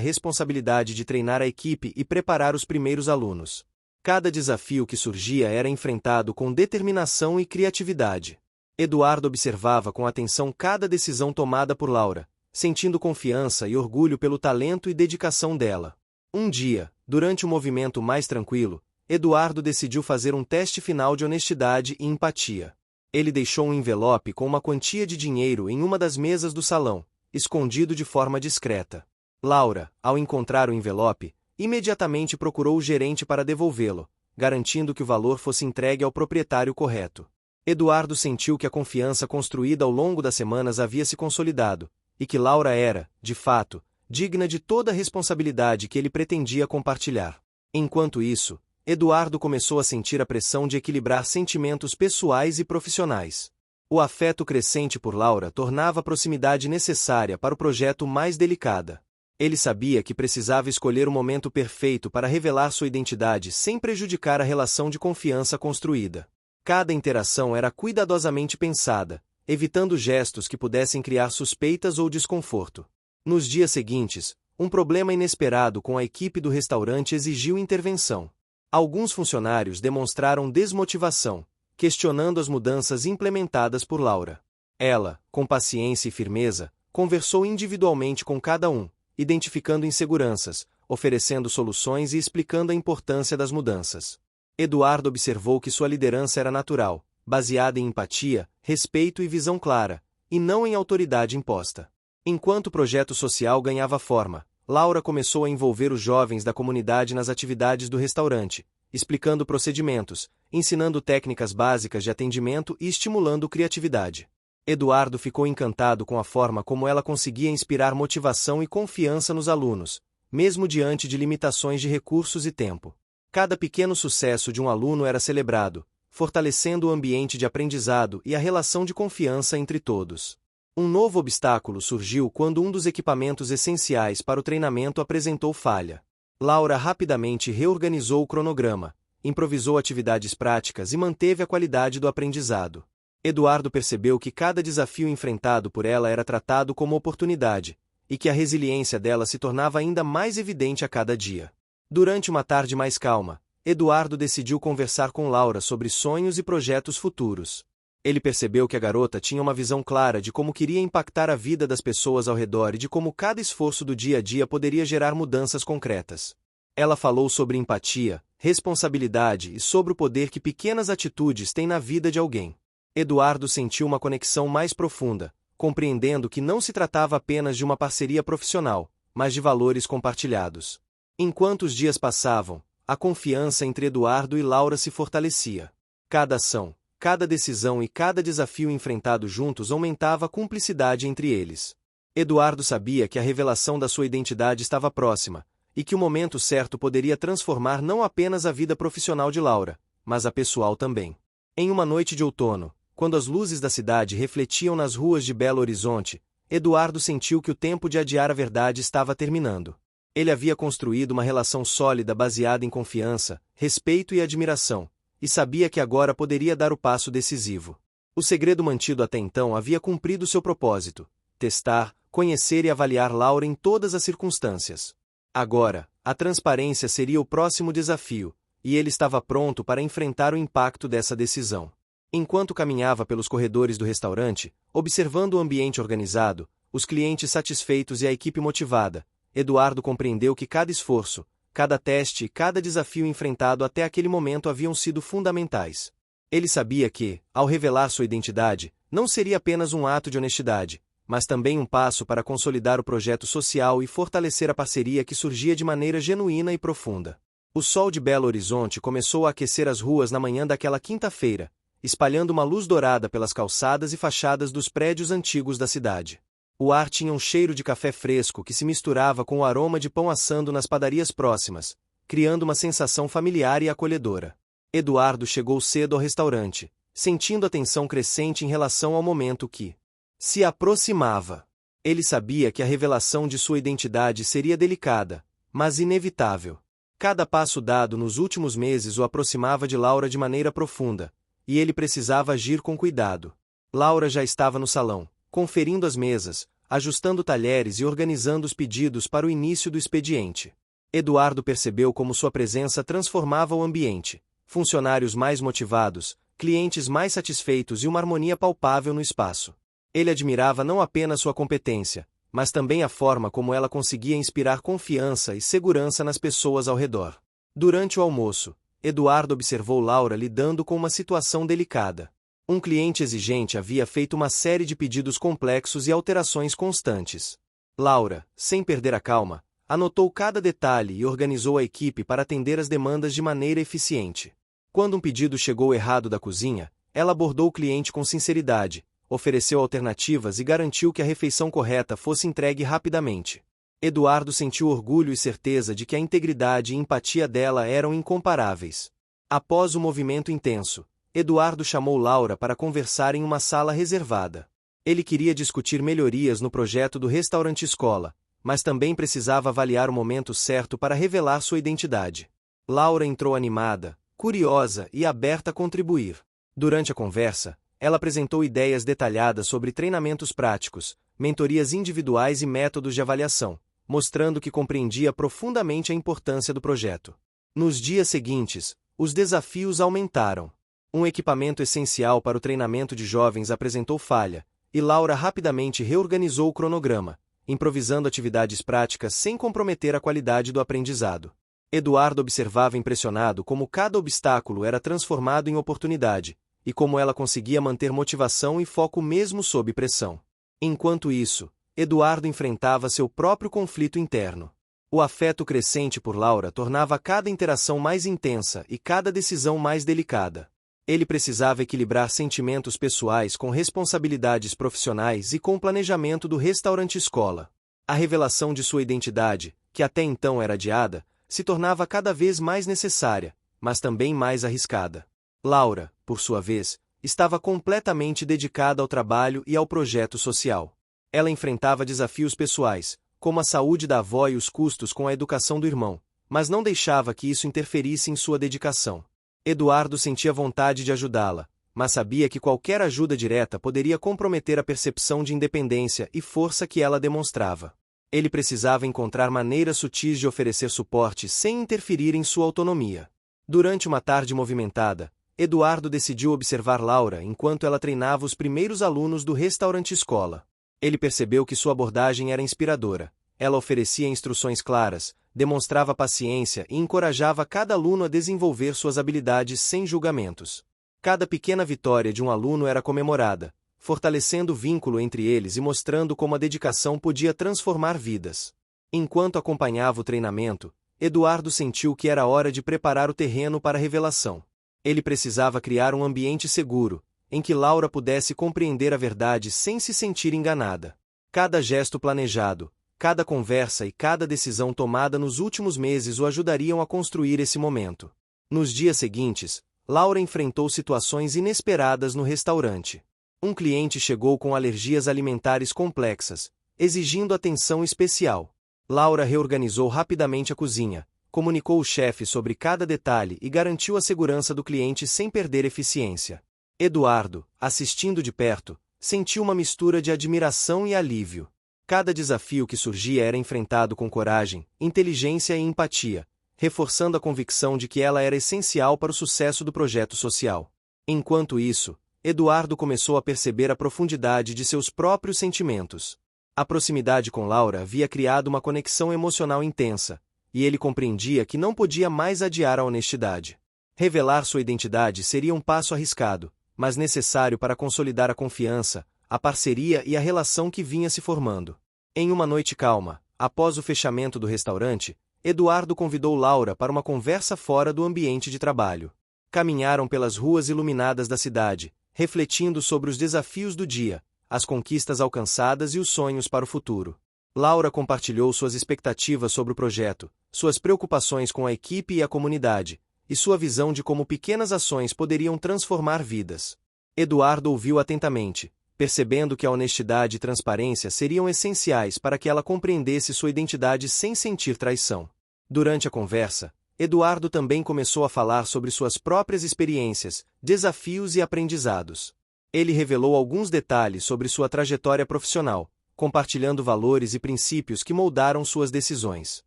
responsabilidade de treinar a equipe e preparar os primeiros alunos. Cada desafio que surgia era enfrentado com determinação e criatividade. Eduardo observava com atenção cada decisão tomada por Laura, sentindo confiança e orgulho pelo talento e dedicação dela. Um dia, durante um movimento mais tranquilo, Eduardo decidiu fazer um teste final de honestidade e empatia. Ele deixou um envelope com uma quantia de dinheiro em uma das mesas do salão, escondido de forma discreta. Laura, ao encontrar o envelope, imediatamente procurou o gerente para devolvê-lo, garantindo que o valor fosse entregue ao proprietário correto. Eduardo sentiu que a confiança construída ao longo das semanas havia se consolidado, e que Laura era, de fato, digna de toda a responsabilidade que ele pretendia compartilhar. Enquanto isso, Eduardo começou a sentir a pressão de equilibrar sentimentos pessoais e profissionais. O afeto crescente por Laura tornava a proximidade necessária para o projeto mais delicada. Ele sabia que precisava escolher o momento perfeito para revelar sua identidade sem prejudicar a relação de confiança construída. Cada interação era cuidadosamente pensada, evitando gestos que pudessem criar suspeitas ou desconforto. Nos dias seguintes, um problema inesperado com a equipe do restaurante exigiu intervenção. Alguns funcionários demonstraram desmotivação, questionando as mudanças implementadas por Laura. Ela, com paciência e firmeza, conversou individualmente com cada um, identificando inseguranças, oferecendo soluções e explicando a importância das mudanças. Eduardo observou que sua liderança era natural, baseada em empatia, respeito e visão clara, e não em autoridade imposta. Enquanto o projeto social ganhava forma, Laura começou a envolver os jovens da comunidade nas atividades do restaurante, explicando procedimentos, ensinando técnicas básicas de atendimento e estimulando criatividade. Eduardo ficou encantado com a forma como ela conseguia inspirar motivação e confiança nos alunos, mesmo diante de limitações de recursos e tempo. Cada pequeno sucesso de um aluno era celebrado, fortalecendo o ambiente de aprendizado e a relação de confiança entre todos. Um novo obstáculo surgiu quando um dos equipamentos essenciais para o treinamento apresentou falha. Laura rapidamente reorganizou o cronograma, improvisou atividades práticas e manteve a qualidade do aprendizado. Eduardo percebeu que cada desafio enfrentado por ela era tratado como oportunidade, e que a resiliência dela se tornava ainda mais evidente a cada dia. Durante uma tarde mais calma, Eduardo decidiu conversar com Laura sobre sonhos e projetos futuros. Ele percebeu que a garota tinha uma visão clara de como queria impactar a vida das pessoas ao redor e de como cada esforço do dia a dia poderia gerar mudanças concretas. Ela falou sobre empatia, responsabilidade e sobre o poder que pequenas atitudes têm na vida de alguém. Eduardo sentiu uma conexão mais profunda, compreendendo que não se tratava apenas de uma parceria profissional, mas de valores compartilhados. Enquanto os dias passavam, a confiança entre Eduardo e Laura se fortalecia. Cada ação, cada decisão e cada desafio enfrentado juntos aumentava a cumplicidade entre eles. Eduardo sabia que a revelação da sua identidade estava próxima, e que o momento certo poderia transformar não apenas a vida profissional de Laura, mas a pessoal também. Em uma noite de outono, quando as luzes da cidade refletiam nas ruas de Belo Horizonte, Eduardo sentiu que o tempo de adiar a verdade estava terminando. Ele havia construído uma relação sólida baseada em confiança, respeito e admiração, e sabia que agora poderia dar o passo decisivo. O segredo mantido até então havia cumprido seu propósito: testar, conhecer e avaliar Laura em todas as circunstâncias. Agora, a transparência seria o próximo desafio, e ele estava pronto para enfrentar o impacto dessa decisão. Enquanto caminhava pelos corredores do restaurante, observando o ambiente organizado, os clientes satisfeitos e a equipe motivada, Eduardo compreendeu que cada esforço, cada teste e cada desafio enfrentado até aquele momento haviam sido fundamentais. Ele sabia que, ao revelar sua identidade, não seria apenas um ato de honestidade, mas também um passo para consolidar o projeto social e fortalecer a parceria que surgia de maneira genuína e profunda. O sol de Belo Horizonte começou a aquecer as ruas na manhã daquela quinta-feira, espalhando uma luz dourada pelas calçadas e fachadas dos prédios antigos da cidade. O ar tinha um cheiro de café fresco que se misturava com o aroma de pão assando nas padarias próximas, criando uma sensação familiar e acolhedora. Eduardo chegou cedo ao restaurante, sentindo a tensão crescente em relação ao momento que se aproximava. Ele sabia que a revelação de sua identidade seria delicada, mas inevitável. Cada passo dado nos últimos meses o aproximava de Laura de maneira profunda, e ele precisava agir com cuidado. Laura já estava no salão, conferindo as mesas, ajustando talheres e organizando os pedidos para o início do expediente. Eduardo percebeu como sua presença transformava o ambiente. Funcionários mais motivados, clientes mais satisfeitos e uma harmonia palpável no espaço. Ele admirava não apenas sua competência, mas também a forma como ela conseguia inspirar confiança e segurança nas pessoas ao redor. Durante o almoço, Eduardo observou Laura lidando com uma situação delicada. Um cliente exigente havia feito uma série de pedidos complexos e alterações constantes. Laura, sem perder a calma, anotou cada detalhe e organizou a equipe para atender as demandas de maneira eficiente. Quando um pedido chegou errado da cozinha, ela abordou o cliente com sinceridade, ofereceu alternativas e garantiu que a refeição correta fosse entregue rapidamente. Eduardo sentiu orgulho e certeza de que a integridade e empatia dela eram incomparáveis. Após o movimento intenso, Eduardo chamou Laura para conversar em uma sala reservada. Ele queria discutir melhorias no projeto do restaurante escola, mas também precisava avaliar o momento certo para revelar sua identidade. Laura entrou animada, curiosa e aberta a contribuir. Durante a conversa, ela apresentou ideias detalhadas sobre treinamentos práticos, mentorias individuais e métodos de avaliação, mostrando que compreendia profundamente a importância do projeto. Nos dias seguintes, os desafios aumentaram. Um equipamento essencial para o treinamento de jovens apresentou falha, e Laura rapidamente reorganizou o cronograma, improvisando atividades práticas sem comprometer a qualidade do aprendizado. Eduardo observava impressionado como cada obstáculo era transformado em oportunidade, e como ela conseguia manter motivação e foco mesmo sob pressão. Enquanto isso, Eduardo enfrentava seu próprio conflito interno. O afeto crescente por Laura tornava cada interação mais intensa e cada decisão mais delicada. Ele precisava equilibrar sentimentos pessoais com responsabilidades profissionais e com o planejamento do restaurante-escola. A revelação de sua identidade, que até então era adiada, se tornava cada vez mais necessária, mas também mais arriscada. Laura, por sua vez, estava completamente dedicada ao trabalho e ao projeto social. Ela enfrentava desafios pessoais, como a saúde da avó e os custos com a educação do irmão, mas não deixava que isso interferisse em sua dedicação. Eduardo sentia vontade de ajudá-la, mas sabia que qualquer ajuda direta poderia comprometer a percepção de independência e força que ela demonstrava. Ele precisava encontrar maneiras sutis de oferecer suporte sem interferir em sua autonomia. Durante uma tarde movimentada, Eduardo decidiu observar Laura enquanto ela treinava os primeiros alunos do restaurante-escola. Ele percebeu que sua abordagem era inspiradora. Ela oferecia instruções claras, demonstrava paciência e encorajava cada aluno a desenvolver suas habilidades sem julgamentos. Cada pequena vitória de um aluno era comemorada, fortalecendo o vínculo entre eles e mostrando como a dedicação podia transformar vidas. Enquanto acompanhava o treinamento, Eduardo sentiu que era hora de preparar o terreno para a revelação. Ele precisava criar um ambiente seguro, em que Laura pudesse compreender a verdade sem se sentir enganada. Cada gesto planejado, cada conversa e cada decisão tomada nos últimos meses o ajudariam a construir esse momento. Nos dias seguintes, Laura enfrentou situações inesperadas no restaurante. Um cliente chegou com alergias alimentares complexas, exigindo atenção especial. Laura reorganizou rapidamente a cozinha, comunicou ao chefe sobre cada detalhe e garantiu a segurança do cliente sem perder eficiência. Eduardo, assistindo de perto, sentiu uma mistura de admiração e alívio. Cada desafio que surgia era enfrentado com coragem, inteligência e empatia, reforçando a convicção de que ela era essencial para o sucesso do projeto social. Enquanto isso, Eduardo começou a perceber a profundidade de seus próprios sentimentos. A proximidade com Laura havia criado uma conexão emocional intensa, e ele compreendia que não podia mais adiar a honestidade. Revelar sua identidade seria um passo arriscado, mas necessário para consolidar a confiança, a parceria e a relação que vinha se formando. Em uma noite calma, após o fechamento do restaurante, Eduardo convidou Laura para uma conversa fora do ambiente de trabalho. Caminharam pelas ruas iluminadas da cidade, refletindo sobre os desafios do dia, as conquistas alcançadas e os sonhos para o futuro. Laura compartilhou suas expectativas sobre o projeto, suas preocupações com a equipe e a comunidade, e sua visão de como pequenas ações poderiam transformar vidas. Eduardo ouviu atentamente, percebendo que a honestidade e transparência seriam essenciais para que ela compreendesse sua identidade sem sentir traição. Durante a conversa, Eduardo também começou a falar sobre suas próprias experiências, desafios e aprendizados. Ele revelou alguns detalhes sobre sua trajetória profissional, compartilhando valores e princípios que moldaram suas decisões.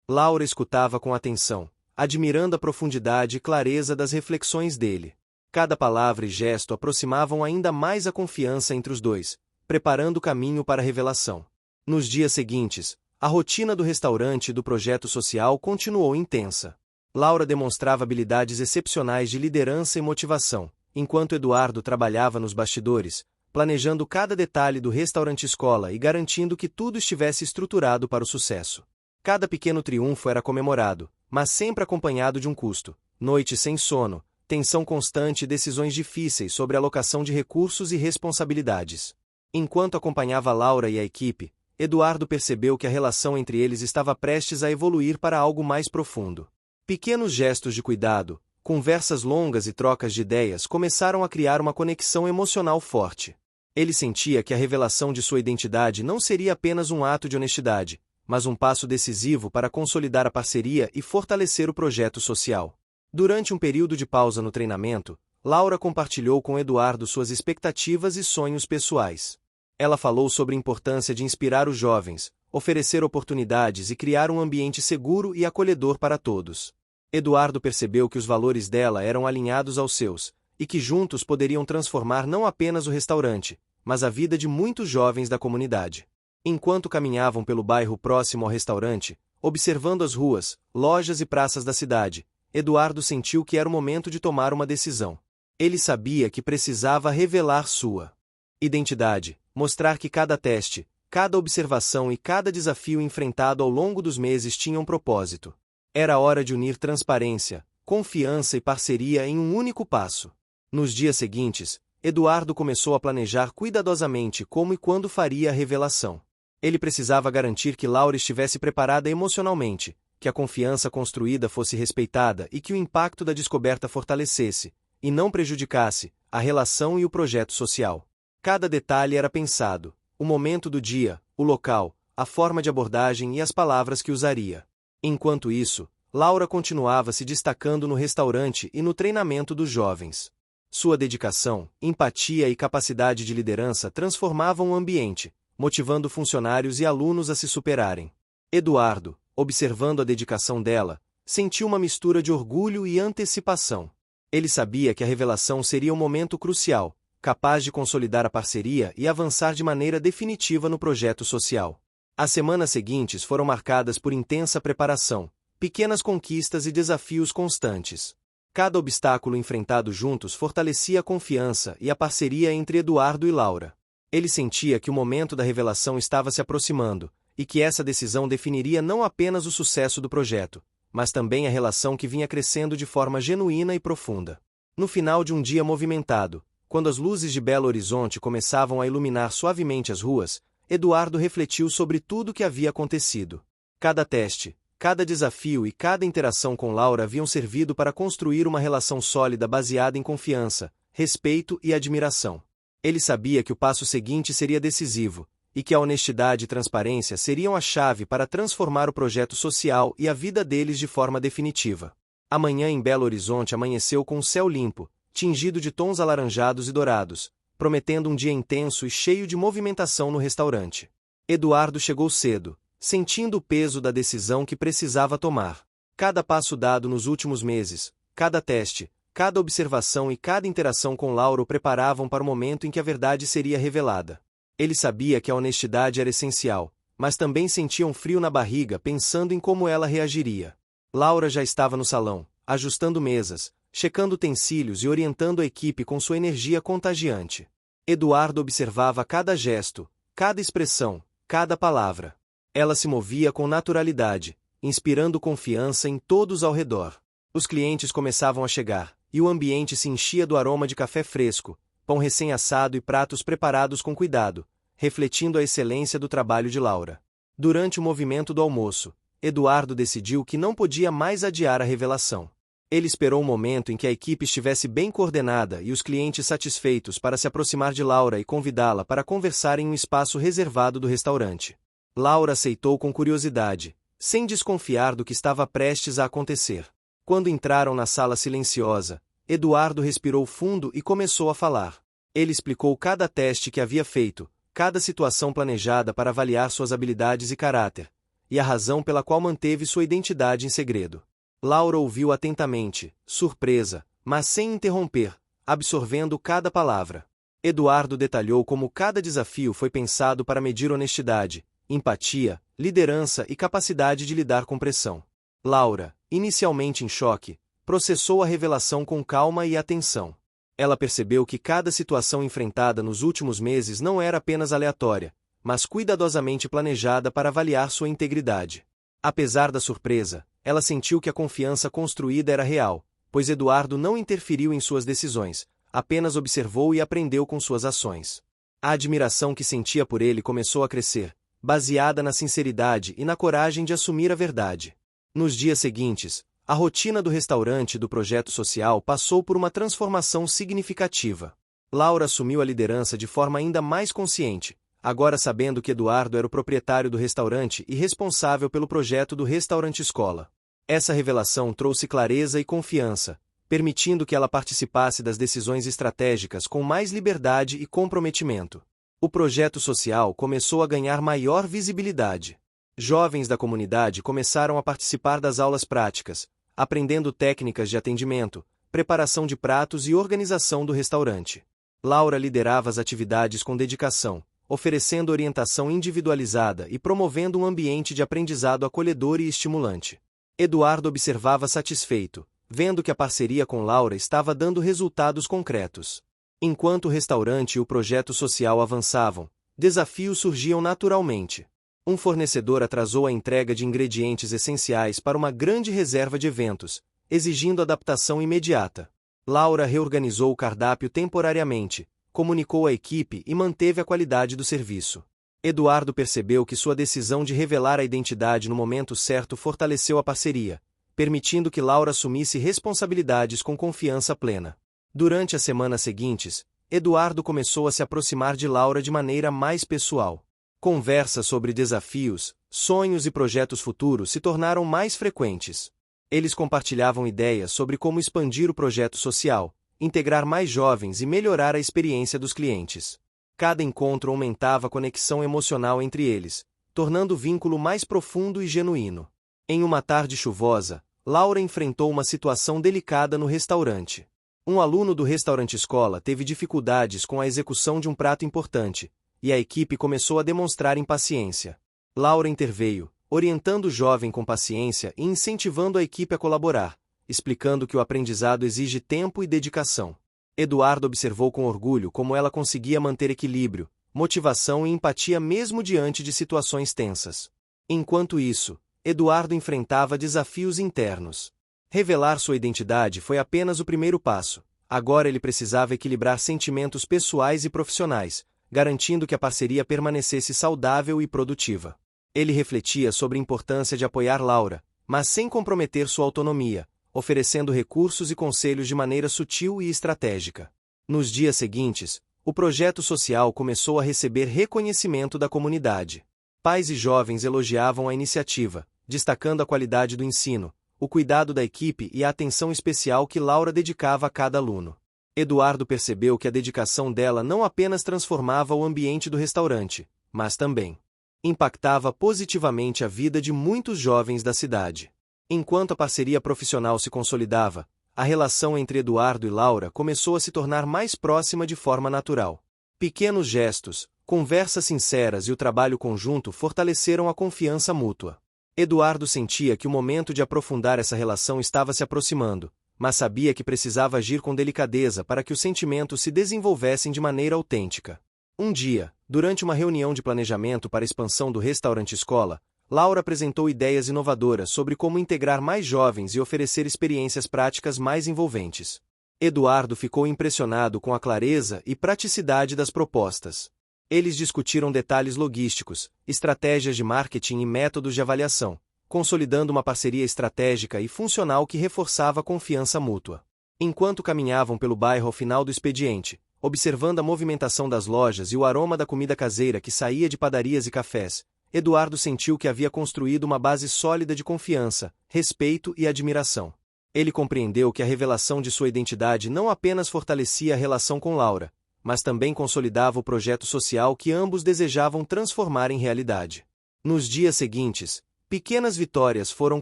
Laura escutava com atenção, admirando a profundidade e clareza das reflexões dele. Cada palavra e gesto aproximavam ainda mais a confiança entre os dois, preparando o caminho para a revelação. Nos dias seguintes, a rotina do restaurante e do projeto social continuou intensa. Laura demonstrava habilidades excepcionais de liderança e motivação, enquanto Eduardo trabalhava nos bastidores, planejando cada detalhe do restaurante-escola e garantindo que tudo estivesse estruturado para o sucesso. Cada pequeno triunfo era comemorado, mas sempre acompanhado de um custo: noites sem sono, tensão constante e decisões difíceis sobre alocação de recursos e responsabilidades. Enquanto acompanhava Laura e a equipe, Eduardo percebeu que a relação entre eles estava prestes a evoluir para algo mais profundo. Pequenos gestos de cuidado, conversas longas e trocas de ideias começaram a criar uma conexão emocional forte. Ele sentia que a revelação de sua identidade não seria apenas um ato de honestidade, mas um passo decisivo para consolidar a parceria e fortalecer o projeto social. Durante um período de pausa no treinamento, Laura compartilhou com Eduardo suas expectativas e sonhos pessoais. Ela falou sobre a importância de inspirar os jovens, oferecer oportunidades e criar um ambiente seguro e acolhedor para todos. Eduardo percebeu que os valores dela eram alinhados aos seus, e que juntos poderiam transformar não apenas o restaurante, mas a vida de muitos jovens da comunidade. Enquanto caminhavam pelo bairro próximo ao restaurante, observando as ruas, lojas e praças da cidade, Eduardo sentiu que era o momento de tomar uma decisão. Ele sabia que precisava revelar sua identidade, mostrar que cada teste, cada observação e cada desafio enfrentado ao longo dos meses tinham um propósito. Era hora de unir transparência, confiança e parceria em um único passo. Nos dias seguintes, Eduardo começou a planejar cuidadosamente como e quando faria a revelação. Ele precisava garantir que Laura estivesse preparada emocionalmente, que a confiança construída fosse respeitada e que o impacto da descoberta fortalecesse, e não prejudicasse, a relação e o projeto social. Cada detalhe era pensado: o momento do dia, o local, a forma de abordagem e as palavras que usaria. Enquanto isso, Laura continuava se destacando no restaurante e no treinamento dos jovens. Sua dedicação, empatia e capacidade de liderança transformavam o ambiente, motivando funcionários e alunos a se superarem. Eduardo, observando a dedicação dela, sentiu uma mistura de orgulho e antecipação. Ele sabia que a revelação seria um momento crucial, capaz de consolidar a parceria e avançar de maneira definitiva no projeto social. As semanas seguintes foram marcadas por intensa preparação, pequenas conquistas e desafios constantes. Cada obstáculo enfrentado juntos fortalecia a confiança e a parceria entre Eduardo e Laura. Ele sentia que o momento da revelação estava se aproximando, e que essa decisão definiria não apenas o sucesso do projeto, mas também a relação que vinha crescendo de forma genuína e profunda. No final de um dia movimentado, quando as luzes de Belo Horizonte começavam a iluminar suavemente as ruas, Eduardo refletiu sobre tudo o que havia acontecido. Cada teste, cada desafio e cada interação com Laura haviam servido para construir uma relação sólida baseada em confiança, respeito e admiração. Ele sabia que o passo seguinte seria decisivo, e que a honestidade e transparência seriam a chave para transformar o projeto social e a vida deles de forma definitiva. A manhã em Belo Horizonte amanheceu com um céu limpo, tingido de tons alaranjados e dourados, prometendo um dia intenso e cheio de movimentação no restaurante. Eduardo chegou cedo, sentindo o peso da decisão que precisava tomar. Cada passo dado nos últimos meses, cada teste, cada observação e cada interação com Laura o preparavam para o momento em que a verdade seria revelada. Ele sabia que a honestidade era essencial, mas também sentia um frio na barriga pensando em como ela reagiria. Laura já estava no salão, ajustando mesas, checando utensílios e orientando a equipe com sua energia contagiante. Eduardo observava cada gesto, cada expressão, cada palavra. Ela se movia com naturalidade, inspirando confiança em todos ao redor. Os clientes começavam a chegar, e o ambiente se enchia do aroma de café fresco, pão recém-assado e pratos preparados com cuidado, refletindo a excelência do trabalho de Laura. Durante o movimento do almoço, Eduardo decidiu que não podia mais adiar a revelação. Ele esperou um momento em que a equipe estivesse bem coordenada e os clientes satisfeitos para se aproximar de Laura e convidá-la para conversar em um espaço reservado do restaurante. Laura aceitou com curiosidade, sem desconfiar do que estava prestes a acontecer. Quando entraram na sala silenciosa, Eduardo respirou fundo e começou a falar. Ele explicou cada teste que havia feito, cada situação planejada para avaliar suas habilidades e caráter, e a razão pela qual manteve sua identidade em segredo. Laura ouviu atentamente, surpresa, mas sem interromper, absorvendo cada palavra. Eduardo detalhou como cada desafio foi pensado para medir honestidade, empatia, liderança e capacidade de lidar com pressão. Laura, inicialmente em choque, processou a revelação com calma e atenção. Ela percebeu que cada situação enfrentada nos últimos meses não era apenas aleatória, mas cuidadosamente planejada para avaliar sua integridade. Apesar da surpresa, ela sentiu que a confiança construída era real, pois Eduardo não interferiu em suas decisões, apenas observou e aprendeu com suas ações. A admiração que sentia por ele começou a crescer, baseada na sinceridade e na coragem de assumir a verdade. Nos dias seguintes, a rotina do restaurante e do projeto social passou por uma transformação significativa. Laura assumiu a liderança de forma ainda mais consciente, agora sabendo que Eduardo era o proprietário do restaurante e responsável pelo projeto do Restaurante Escola. Essa revelação trouxe clareza e confiança, permitindo que ela participasse das decisões estratégicas com mais liberdade e comprometimento. O projeto social começou a ganhar maior visibilidade. Jovens da comunidade começaram a participar das aulas práticas, aprendendo técnicas de atendimento, preparação de pratos e organização do restaurante. Laura liderava as atividades com dedicação, oferecendo orientação individualizada e promovendo um ambiente de aprendizado acolhedor e estimulante. Eduardo observava satisfeito, vendo que a parceria com Laura estava dando resultados concretos. Enquanto o restaurante e o projeto social avançavam, desafios surgiam naturalmente. Um fornecedor atrasou a entrega de ingredientes essenciais para uma grande reserva de eventos, exigindo adaptação imediata. Laura reorganizou o cardápio temporariamente, comunicou à equipe e manteve a qualidade do serviço. Eduardo percebeu que sua decisão de revelar a identidade no momento certo fortaleceu a parceria, permitindo que Laura assumisse responsabilidades com confiança plena. Durante as semanas seguintes, Eduardo começou a se aproximar de Laura de maneira mais pessoal. Conversas sobre desafios, sonhos e projetos futuros se tornaram mais frequentes. Eles compartilhavam ideias sobre como expandir o projeto social, integrar mais jovens e melhorar a experiência dos clientes. Cada encontro aumentava a conexão emocional entre eles, tornando o vínculo mais profundo e genuíno. Em uma tarde chuvosa, Laura enfrentou uma situação delicada no restaurante. Um aluno do restaurante escola teve dificuldades com a execução de um prato importante, e a equipe começou a demonstrar impaciência. Laura interveio, orientando o jovem com paciência e incentivando a equipe a colaborar, explicando que o aprendizado exige tempo e dedicação. Eduardo observou com orgulho como ela conseguia manter equilíbrio, motivação e empatia mesmo diante de situações tensas. Enquanto isso, Eduardo enfrentava desafios internos. Revelar sua identidade foi apenas o primeiro passo. Agora ele precisava equilibrar sentimentos pessoais e profissionais, garantindo que a parceria permanecesse saudável e produtiva. Ele refletia sobre a importância de apoiar Laura, mas sem comprometer sua autonomia, oferecendo recursos e conselhos de maneira sutil e estratégica. Nos dias seguintes, o projeto social começou a receber reconhecimento da comunidade. Pais e jovens elogiavam a iniciativa, destacando a qualidade do ensino, o cuidado da equipe e a atenção especial que Laura dedicava a cada aluno. Eduardo percebeu que a dedicação dela não apenas transformava o ambiente do restaurante, mas também impactava positivamente a vida de muitos jovens da cidade. Enquanto a parceria profissional se consolidava, a relação entre Eduardo e Laura começou a se tornar mais próxima de forma natural. Pequenos gestos, conversas sinceras e o trabalho conjunto fortaleceram a confiança mútua. Eduardo sentia que o momento de aprofundar essa relação estava se aproximando, mas sabia que precisava agir com delicadeza para que os sentimentos se desenvolvessem de maneira autêntica. Um dia, durante uma reunião de planejamento para a expansão do restaurante escola, Laura apresentou ideias inovadoras sobre como integrar mais jovens e oferecer experiências práticas mais envolventes. Eduardo ficou impressionado com a clareza e praticidade das propostas. Eles discutiram detalhes logísticos, estratégias de marketing e métodos de avaliação, consolidando uma parceria estratégica e funcional que reforçava a confiança mútua. Enquanto caminhavam pelo bairro ao final do expediente, observando a movimentação das lojas e o aroma da comida caseira que saía de padarias e cafés, Eduardo sentiu que havia construído uma base sólida de confiança, respeito e admiração. Ele compreendeu que a revelação de sua identidade não apenas fortalecia a relação com Laura, mas também consolidava o projeto social que ambos desejavam transformar em realidade. Nos dias seguintes, pequenas vitórias foram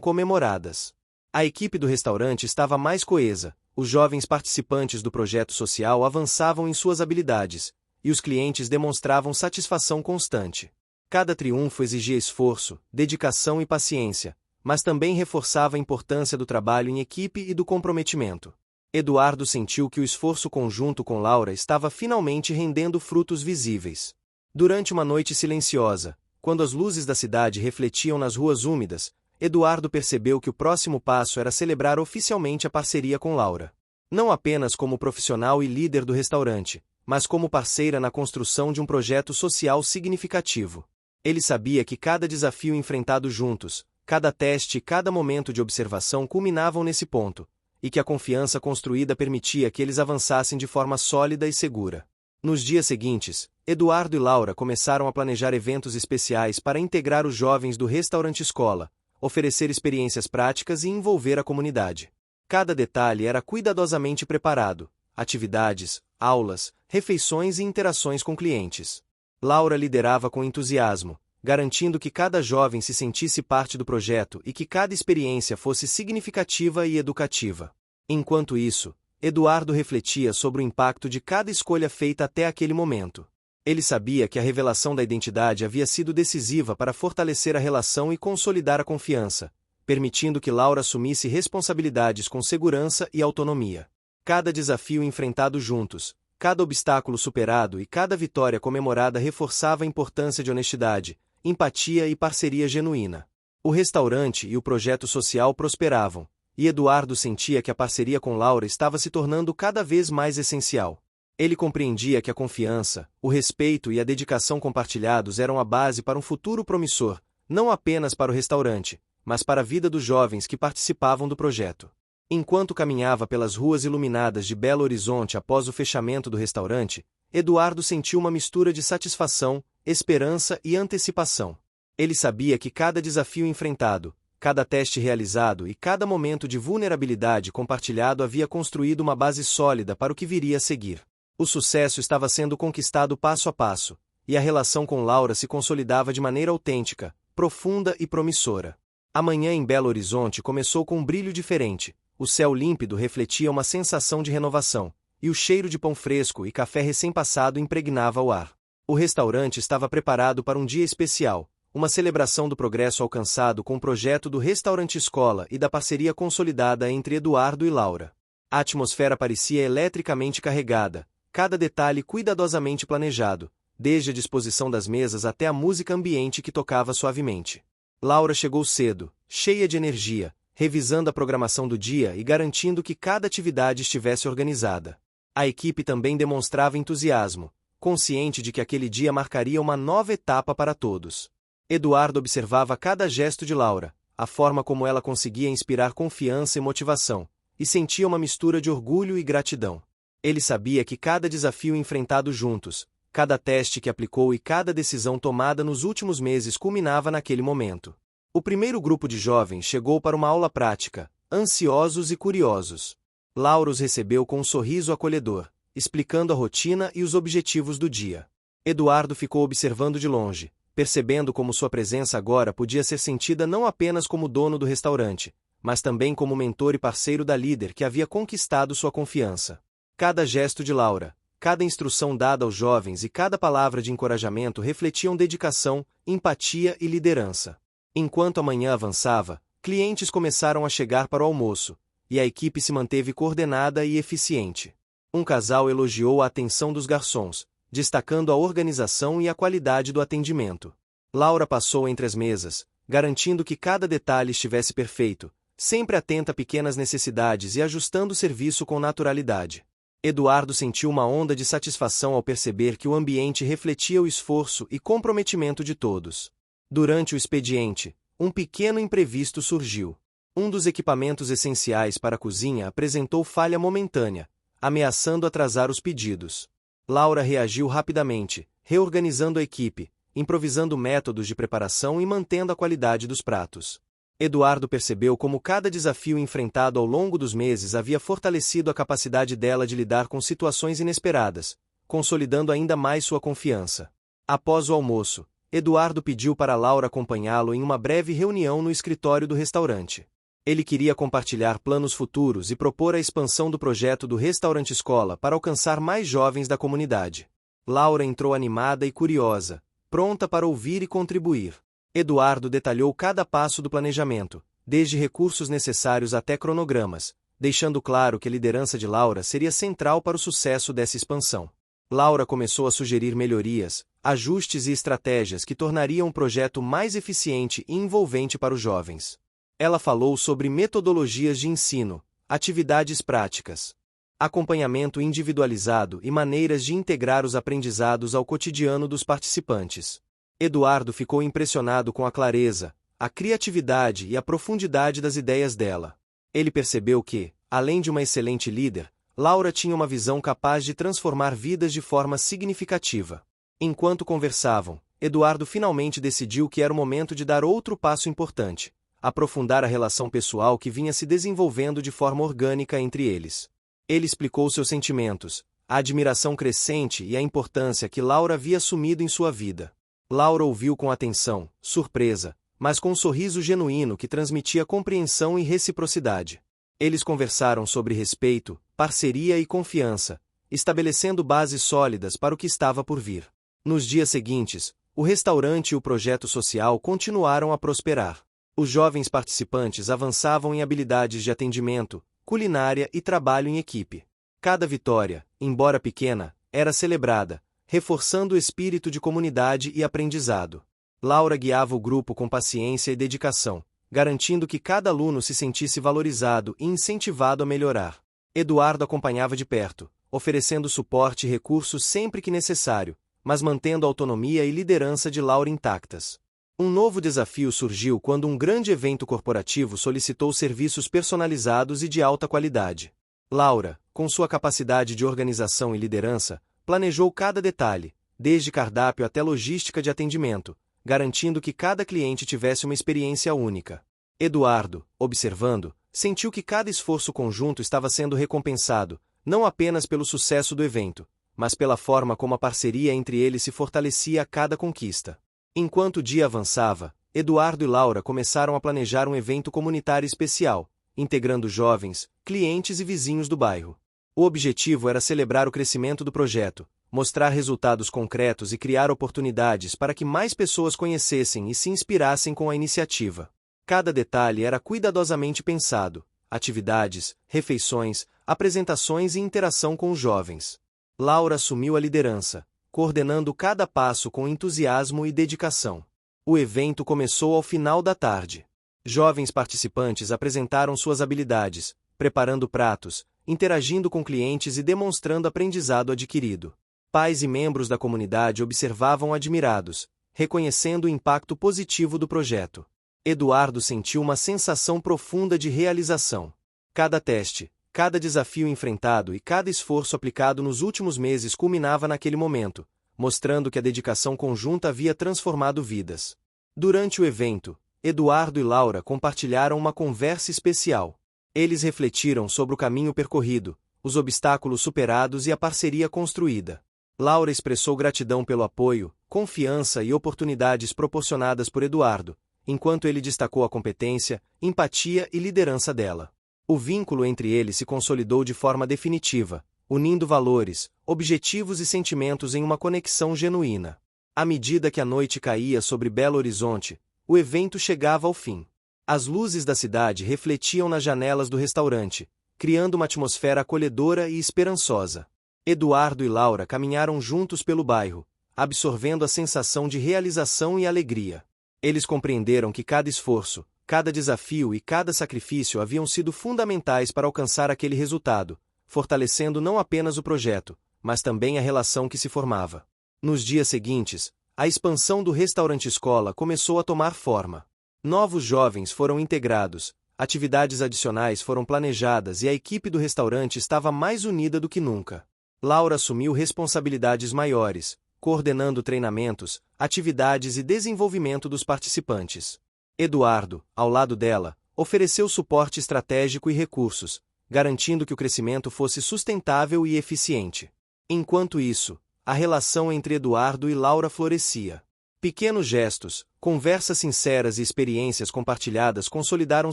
comemoradas. A equipe do restaurante estava mais coesa, os jovens participantes do projeto social avançavam em suas habilidades, e os clientes demonstravam satisfação constante. Cada triunfo exigia esforço, dedicação e paciência, mas também reforçava a importância do trabalho em equipe e do comprometimento. Eduardo sentiu que o esforço conjunto com Laura estava finalmente rendendo frutos visíveis. Durante uma noite silenciosa, quando as luzes da cidade refletiam nas ruas úmidas, Eduardo percebeu que o próximo passo era celebrar oficialmente a parceria com Laura. Não apenas como profissional e líder do restaurante, mas como parceira na construção de um projeto social significativo. Ele sabia que cada desafio enfrentado juntos, cada teste e cada momento de observação culminavam nesse ponto, e que a confiança construída permitia que eles avançassem de forma sólida e segura. Nos dias seguintes, Eduardo e Laura começaram a planejar eventos especiais para integrar os jovens do restaurante escola, oferecer experiências práticas e envolver a comunidade. Cada detalhe era cuidadosamente preparado: atividades, aulas, refeições e interações com clientes. Laura liderava com entusiasmo, garantindo que cada jovem se sentisse parte do projeto e que cada experiência fosse significativa e educativa. Enquanto isso, Eduardo refletia sobre o impacto de cada escolha feita até aquele momento. Ele sabia que a revelação da identidade havia sido decisiva para fortalecer a relação e consolidar a confiança, permitindo que Laura assumisse responsabilidades com segurança e autonomia. Cada desafio enfrentado juntos, cada obstáculo superado e cada vitória comemorada reforçava a importância de honestidade, empatia e parceria genuína. O restaurante e o projeto social prosperavam, e Eduardo sentia que a parceria com Laura estava se tornando cada vez mais essencial. Ele compreendia que a confiança, o respeito e a dedicação compartilhados eram a base para um futuro promissor, não apenas para o restaurante, mas para a vida dos jovens que participavam do projeto. Enquanto caminhava pelas ruas iluminadas de Belo Horizonte após o fechamento do restaurante, Eduardo sentiu uma mistura de satisfação, esperança e antecipação. Ele sabia que cada desafio enfrentado, cada teste realizado e cada momento de vulnerabilidade compartilhado havia construído uma base sólida para o que viria a seguir. O sucesso estava sendo conquistado passo a passo, e a relação com Laura se consolidava de maneira autêntica, profunda e promissora. A manhã em Belo Horizonte começou com um brilho diferente, o céu límpido refletia uma sensação de renovação, e o cheiro de pão fresco e café recém-passado impregnava o ar. O restaurante estava preparado para um dia especial, uma celebração do progresso alcançado com o projeto do Restaurante Escola e da parceria consolidada entre Eduardo e Laura. A atmosfera parecia eletricamente carregada, cada detalhe cuidadosamente planejado, desde a disposição das mesas até a música ambiente que tocava suavemente. Laura chegou cedo, cheia de energia, revisando a programação do dia e garantindo que cada atividade estivesse organizada. A equipe também demonstrava entusiasmo, consciente de que aquele dia marcaria uma nova etapa para todos. Eduardo observava cada gesto de Laura, a forma como ela conseguia inspirar confiança e motivação, e sentia uma mistura de orgulho e gratidão. Ele sabia que cada desafio enfrentado juntos, cada teste que aplicou e cada decisão tomada nos últimos meses culminava naquele momento. O primeiro grupo de jovens chegou para uma aula prática, ansiosos e curiosos. Laura os recebeu com um sorriso acolhedor, explicando a rotina e os objetivos do dia. Eduardo ficou observando de longe, percebendo como sua presença agora podia ser sentida não apenas como dono do restaurante, mas também como mentor e parceiro da líder que havia conquistado sua confiança. Cada gesto de Laura, cada instrução dada aos jovens e cada palavra de encorajamento refletiam dedicação, empatia e liderança. Enquanto a manhã avançava, clientes começaram a chegar para o almoço, e a equipe se manteve coordenada e eficiente. Um casal elogiou a atenção dos garçons, destacando a organização e a qualidade do atendimento. Laura passou entre as mesas, garantindo que cada detalhe estivesse perfeito, sempre atenta a pequenas necessidades e ajustando o serviço com naturalidade. Eduardo sentiu uma onda de satisfação ao perceber que o ambiente refletia o esforço e comprometimento de todos. Durante o expediente, um pequeno imprevisto surgiu. Um dos equipamentos essenciais para a cozinha apresentou falha momentânea, ameaçando atrasar os pedidos. Laura reagiu rapidamente, reorganizando a equipe, improvisando métodos de preparação e mantendo a qualidade dos pratos. Eduardo percebeu como cada desafio enfrentado ao longo dos meses havia fortalecido a capacidade dela de lidar com situações inesperadas, consolidando ainda mais sua confiança. Após o almoço, Eduardo pediu para Laura acompanhá-lo em uma breve reunião no escritório do restaurante. Ele queria compartilhar planos futuros e propor a expansão do projeto do Restaurante Escola para alcançar mais jovens da comunidade. Laura entrou animada e curiosa, pronta para ouvir e contribuir. Eduardo detalhou cada passo do planejamento, desde recursos necessários até cronogramas, deixando claro que a liderança de Laura seria central para o sucesso dessa expansão. Laura começou a sugerir melhorias, ajustes e estratégias que tornariam o projeto mais eficiente e envolvente para os jovens. Ela falou sobre metodologias de ensino, atividades práticas, acompanhamento individualizado e maneiras de integrar os aprendizados ao cotidiano dos participantes. Eduardo ficou impressionado com a clareza, a criatividade e a profundidade das ideias dela. Ele percebeu que, além de uma excelente líder, Laura tinha uma visão capaz de transformar vidas de forma significativa. Enquanto conversavam, Eduardo finalmente decidiu que era o momento de dar outro passo importante: aprofundar a relação pessoal que vinha se desenvolvendo de forma orgânica entre eles. Ele explicou seus sentimentos, a admiração crescente e a importância que Laura havia assumido em sua vida. Laura ouviu com atenção, surpresa, mas com um sorriso genuíno que transmitia compreensão e reciprocidade. Eles conversaram sobre respeito, parceria e confiança, estabelecendo bases sólidas para o que estava por vir. Nos dias seguintes, o restaurante e o projeto social continuaram a prosperar. Os jovens participantes avançavam em habilidades de atendimento, culinária e trabalho em equipe. Cada vitória, embora pequena, era celebrada, reforçando o espírito de comunidade e aprendizado. Laura guiava o grupo com paciência e dedicação, garantindo que cada aluno se sentisse valorizado e incentivado a melhorar. Eduardo acompanhava de perto, oferecendo suporte e recursos sempre que necessário, mas mantendo a autonomia e liderança de Laura intactas. Um novo desafio surgiu quando um grande evento corporativo solicitou serviços personalizados e de alta qualidade. Laura, com sua capacidade de organização e liderança, planejou cada detalhe, desde cardápio até logística de atendimento, garantindo que cada cliente tivesse uma experiência única. Eduardo, observando, sentiu que cada esforço conjunto estava sendo recompensado, não apenas pelo sucesso do evento, mas pela forma como a parceria entre eles se fortalecia a cada conquista. Enquanto o dia avançava, Eduardo e Laura começaram a planejar um evento comunitário especial, integrando jovens, clientes e vizinhos do bairro. O objetivo era celebrar o crescimento do projeto, mostrar resultados concretos e criar oportunidades para que mais pessoas conhecessem e se inspirassem com a iniciativa. Cada detalhe era cuidadosamente pensado: atividades, refeições, apresentações e interação com os jovens. Laura assumiu a liderança, coordenando cada passo com entusiasmo e dedicação. O evento começou ao final da tarde. Jovens participantes apresentaram suas habilidades, preparando pratos, interagindo com clientes e demonstrando aprendizado adquirido. Pais e membros da comunidade observavam admirados, reconhecendo o impacto positivo do projeto. Eduardo sentiu uma sensação profunda de realização. Cada teste, cada desafio enfrentado e cada esforço aplicado nos últimos meses culminava naquele momento, mostrando que a dedicação conjunta havia transformado vidas. Durante o evento, Eduardo e Laura compartilharam uma conversa especial. Eles refletiram sobre o caminho percorrido, os obstáculos superados e a parceria construída. Laura expressou gratidão pelo apoio, confiança e oportunidades proporcionadas por Eduardo, enquanto ele destacou a competência, empatia e liderança dela. O vínculo entre eles se consolidou de forma definitiva, unindo valores, objetivos e sentimentos em uma conexão genuína. À medida que a noite caía sobre Belo Horizonte, o evento chegava ao fim. As luzes da cidade refletiam nas janelas do restaurante, criando uma atmosfera acolhedora e esperançosa. Eduardo e Laura caminharam juntos pelo bairro, absorvendo a sensação de realização e alegria. Eles compreenderam que cada esforço, cada desafio e cada sacrifício haviam sido fundamentais para alcançar aquele resultado, fortalecendo não apenas o projeto, mas também a relação que se formava. Nos dias seguintes, a expansão do restaurante-escola começou a tomar forma. Novos jovens foram integrados, atividades adicionais foram planejadas e a equipe do restaurante estava mais unida do que nunca. Laura assumiu responsabilidades maiores, coordenando treinamentos, atividades e desenvolvimento dos participantes. Eduardo, ao lado dela, ofereceu suporte estratégico e recursos, garantindo que o crescimento fosse sustentável e eficiente. Enquanto isso, a relação entre Eduardo e Laura florescia. Pequenos gestos, conversas sinceras e experiências compartilhadas consolidaram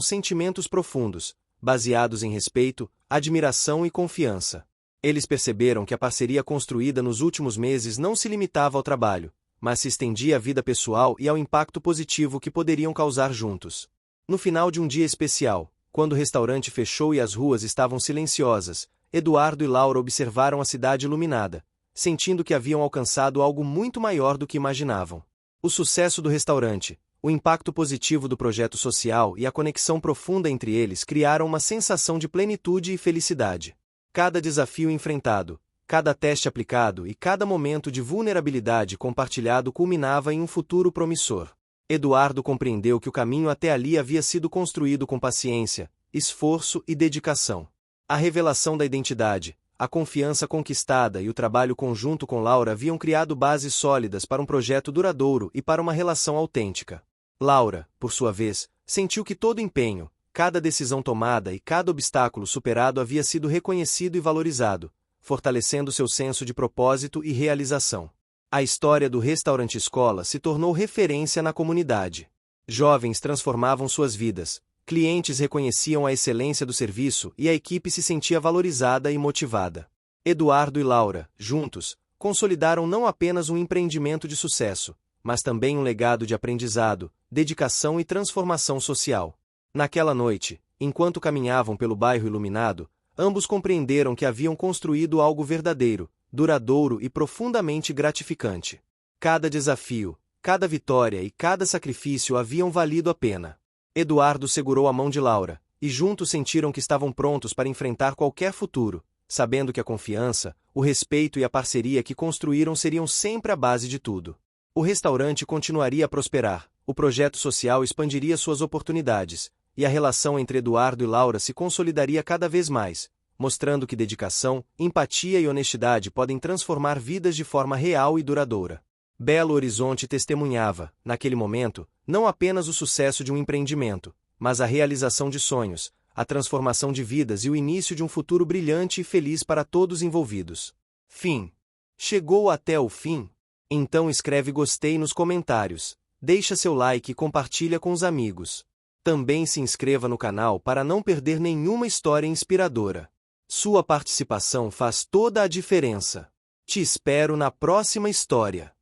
sentimentos profundos, baseados em respeito, admiração e confiança. Eles perceberam que a parceria construída nos últimos meses não se limitava ao trabalho, mas se estendia à vida pessoal e ao impacto positivo que poderiam causar juntos. No final de um dia especial, quando o restaurante fechou e as ruas estavam silenciosas, Eduardo e Laura observaram a cidade iluminada, sentindo que haviam alcançado algo muito maior do que imaginavam. O sucesso do restaurante, o impacto positivo do projeto social e a conexão profunda entre eles criaram uma sensação de plenitude e felicidade. Cada desafio enfrentado, cada teste aplicado e cada momento de vulnerabilidade compartilhado culminava em um futuro promissor. Eduardo compreendeu que o caminho até ali havia sido construído com paciência, esforço e dedicação. A revelação da identidade, a confiança conquistada e o trabalho conjunto com Laura haviam criado bases sólidas para um projeto duradouro e para uma relação autêntica. Laura, por sua vez, sentiu que todo empenho, cada decisão tomada e cada obstáculo superado havia sido reconhecido e valorizado, fortalecendo seu senso de propósito e realização. A história do restaurante escola se tornou referência na comunidade. Jovens transformavam suas vidas, clientes reconheciam a excelência do serviço e a equipe se sentia valorizada e motivada. Eduardo e Laura, juntos, consolidaram não apenas um empreendimento de sucesso, mas também um legado de aprendizado, dedicação e transformação social. Naquela noite, enquanto caminhavam pelo bairro iluminado, ambos compreenderam que haviam construído algo verdadeiro, duradouro e profundamente gratificante. Cada desafio, cada vitória e cada sacrifício haviam valido a pena. Eduardo segurou a mão de Laura, e juntos sentiram que estavam prontos para enfrentar qualquer futuro, sabendo que a confiança, o respeito e a parceria que construíram seriam sempre a base de tudo. O restaurante continuaria a prosperar, o projeto social expandiria suas oportunidades, e a relação entre Eduardo e Laura se consolidaria cada vez mais, mostrando que dedicação, empatia e honestidade podem transformar vidas de forma real e duradoura. Belo Horizonte testemunhava, naquele momento, não apenas o sucesso de um empreendimento, mas a realização de sonhos, a transformação de vidas e o início de um futuro brilhante e feliz para todos envolvidos. Fim. Chegou até o fim? Então escreve gostei nos comentários, deixa seu like e compartilha com os amigos. Também se inscreva no canal para não perder nenhuma história inspiradora. Sua participação faz toda a diferença. Te espero na próxima história.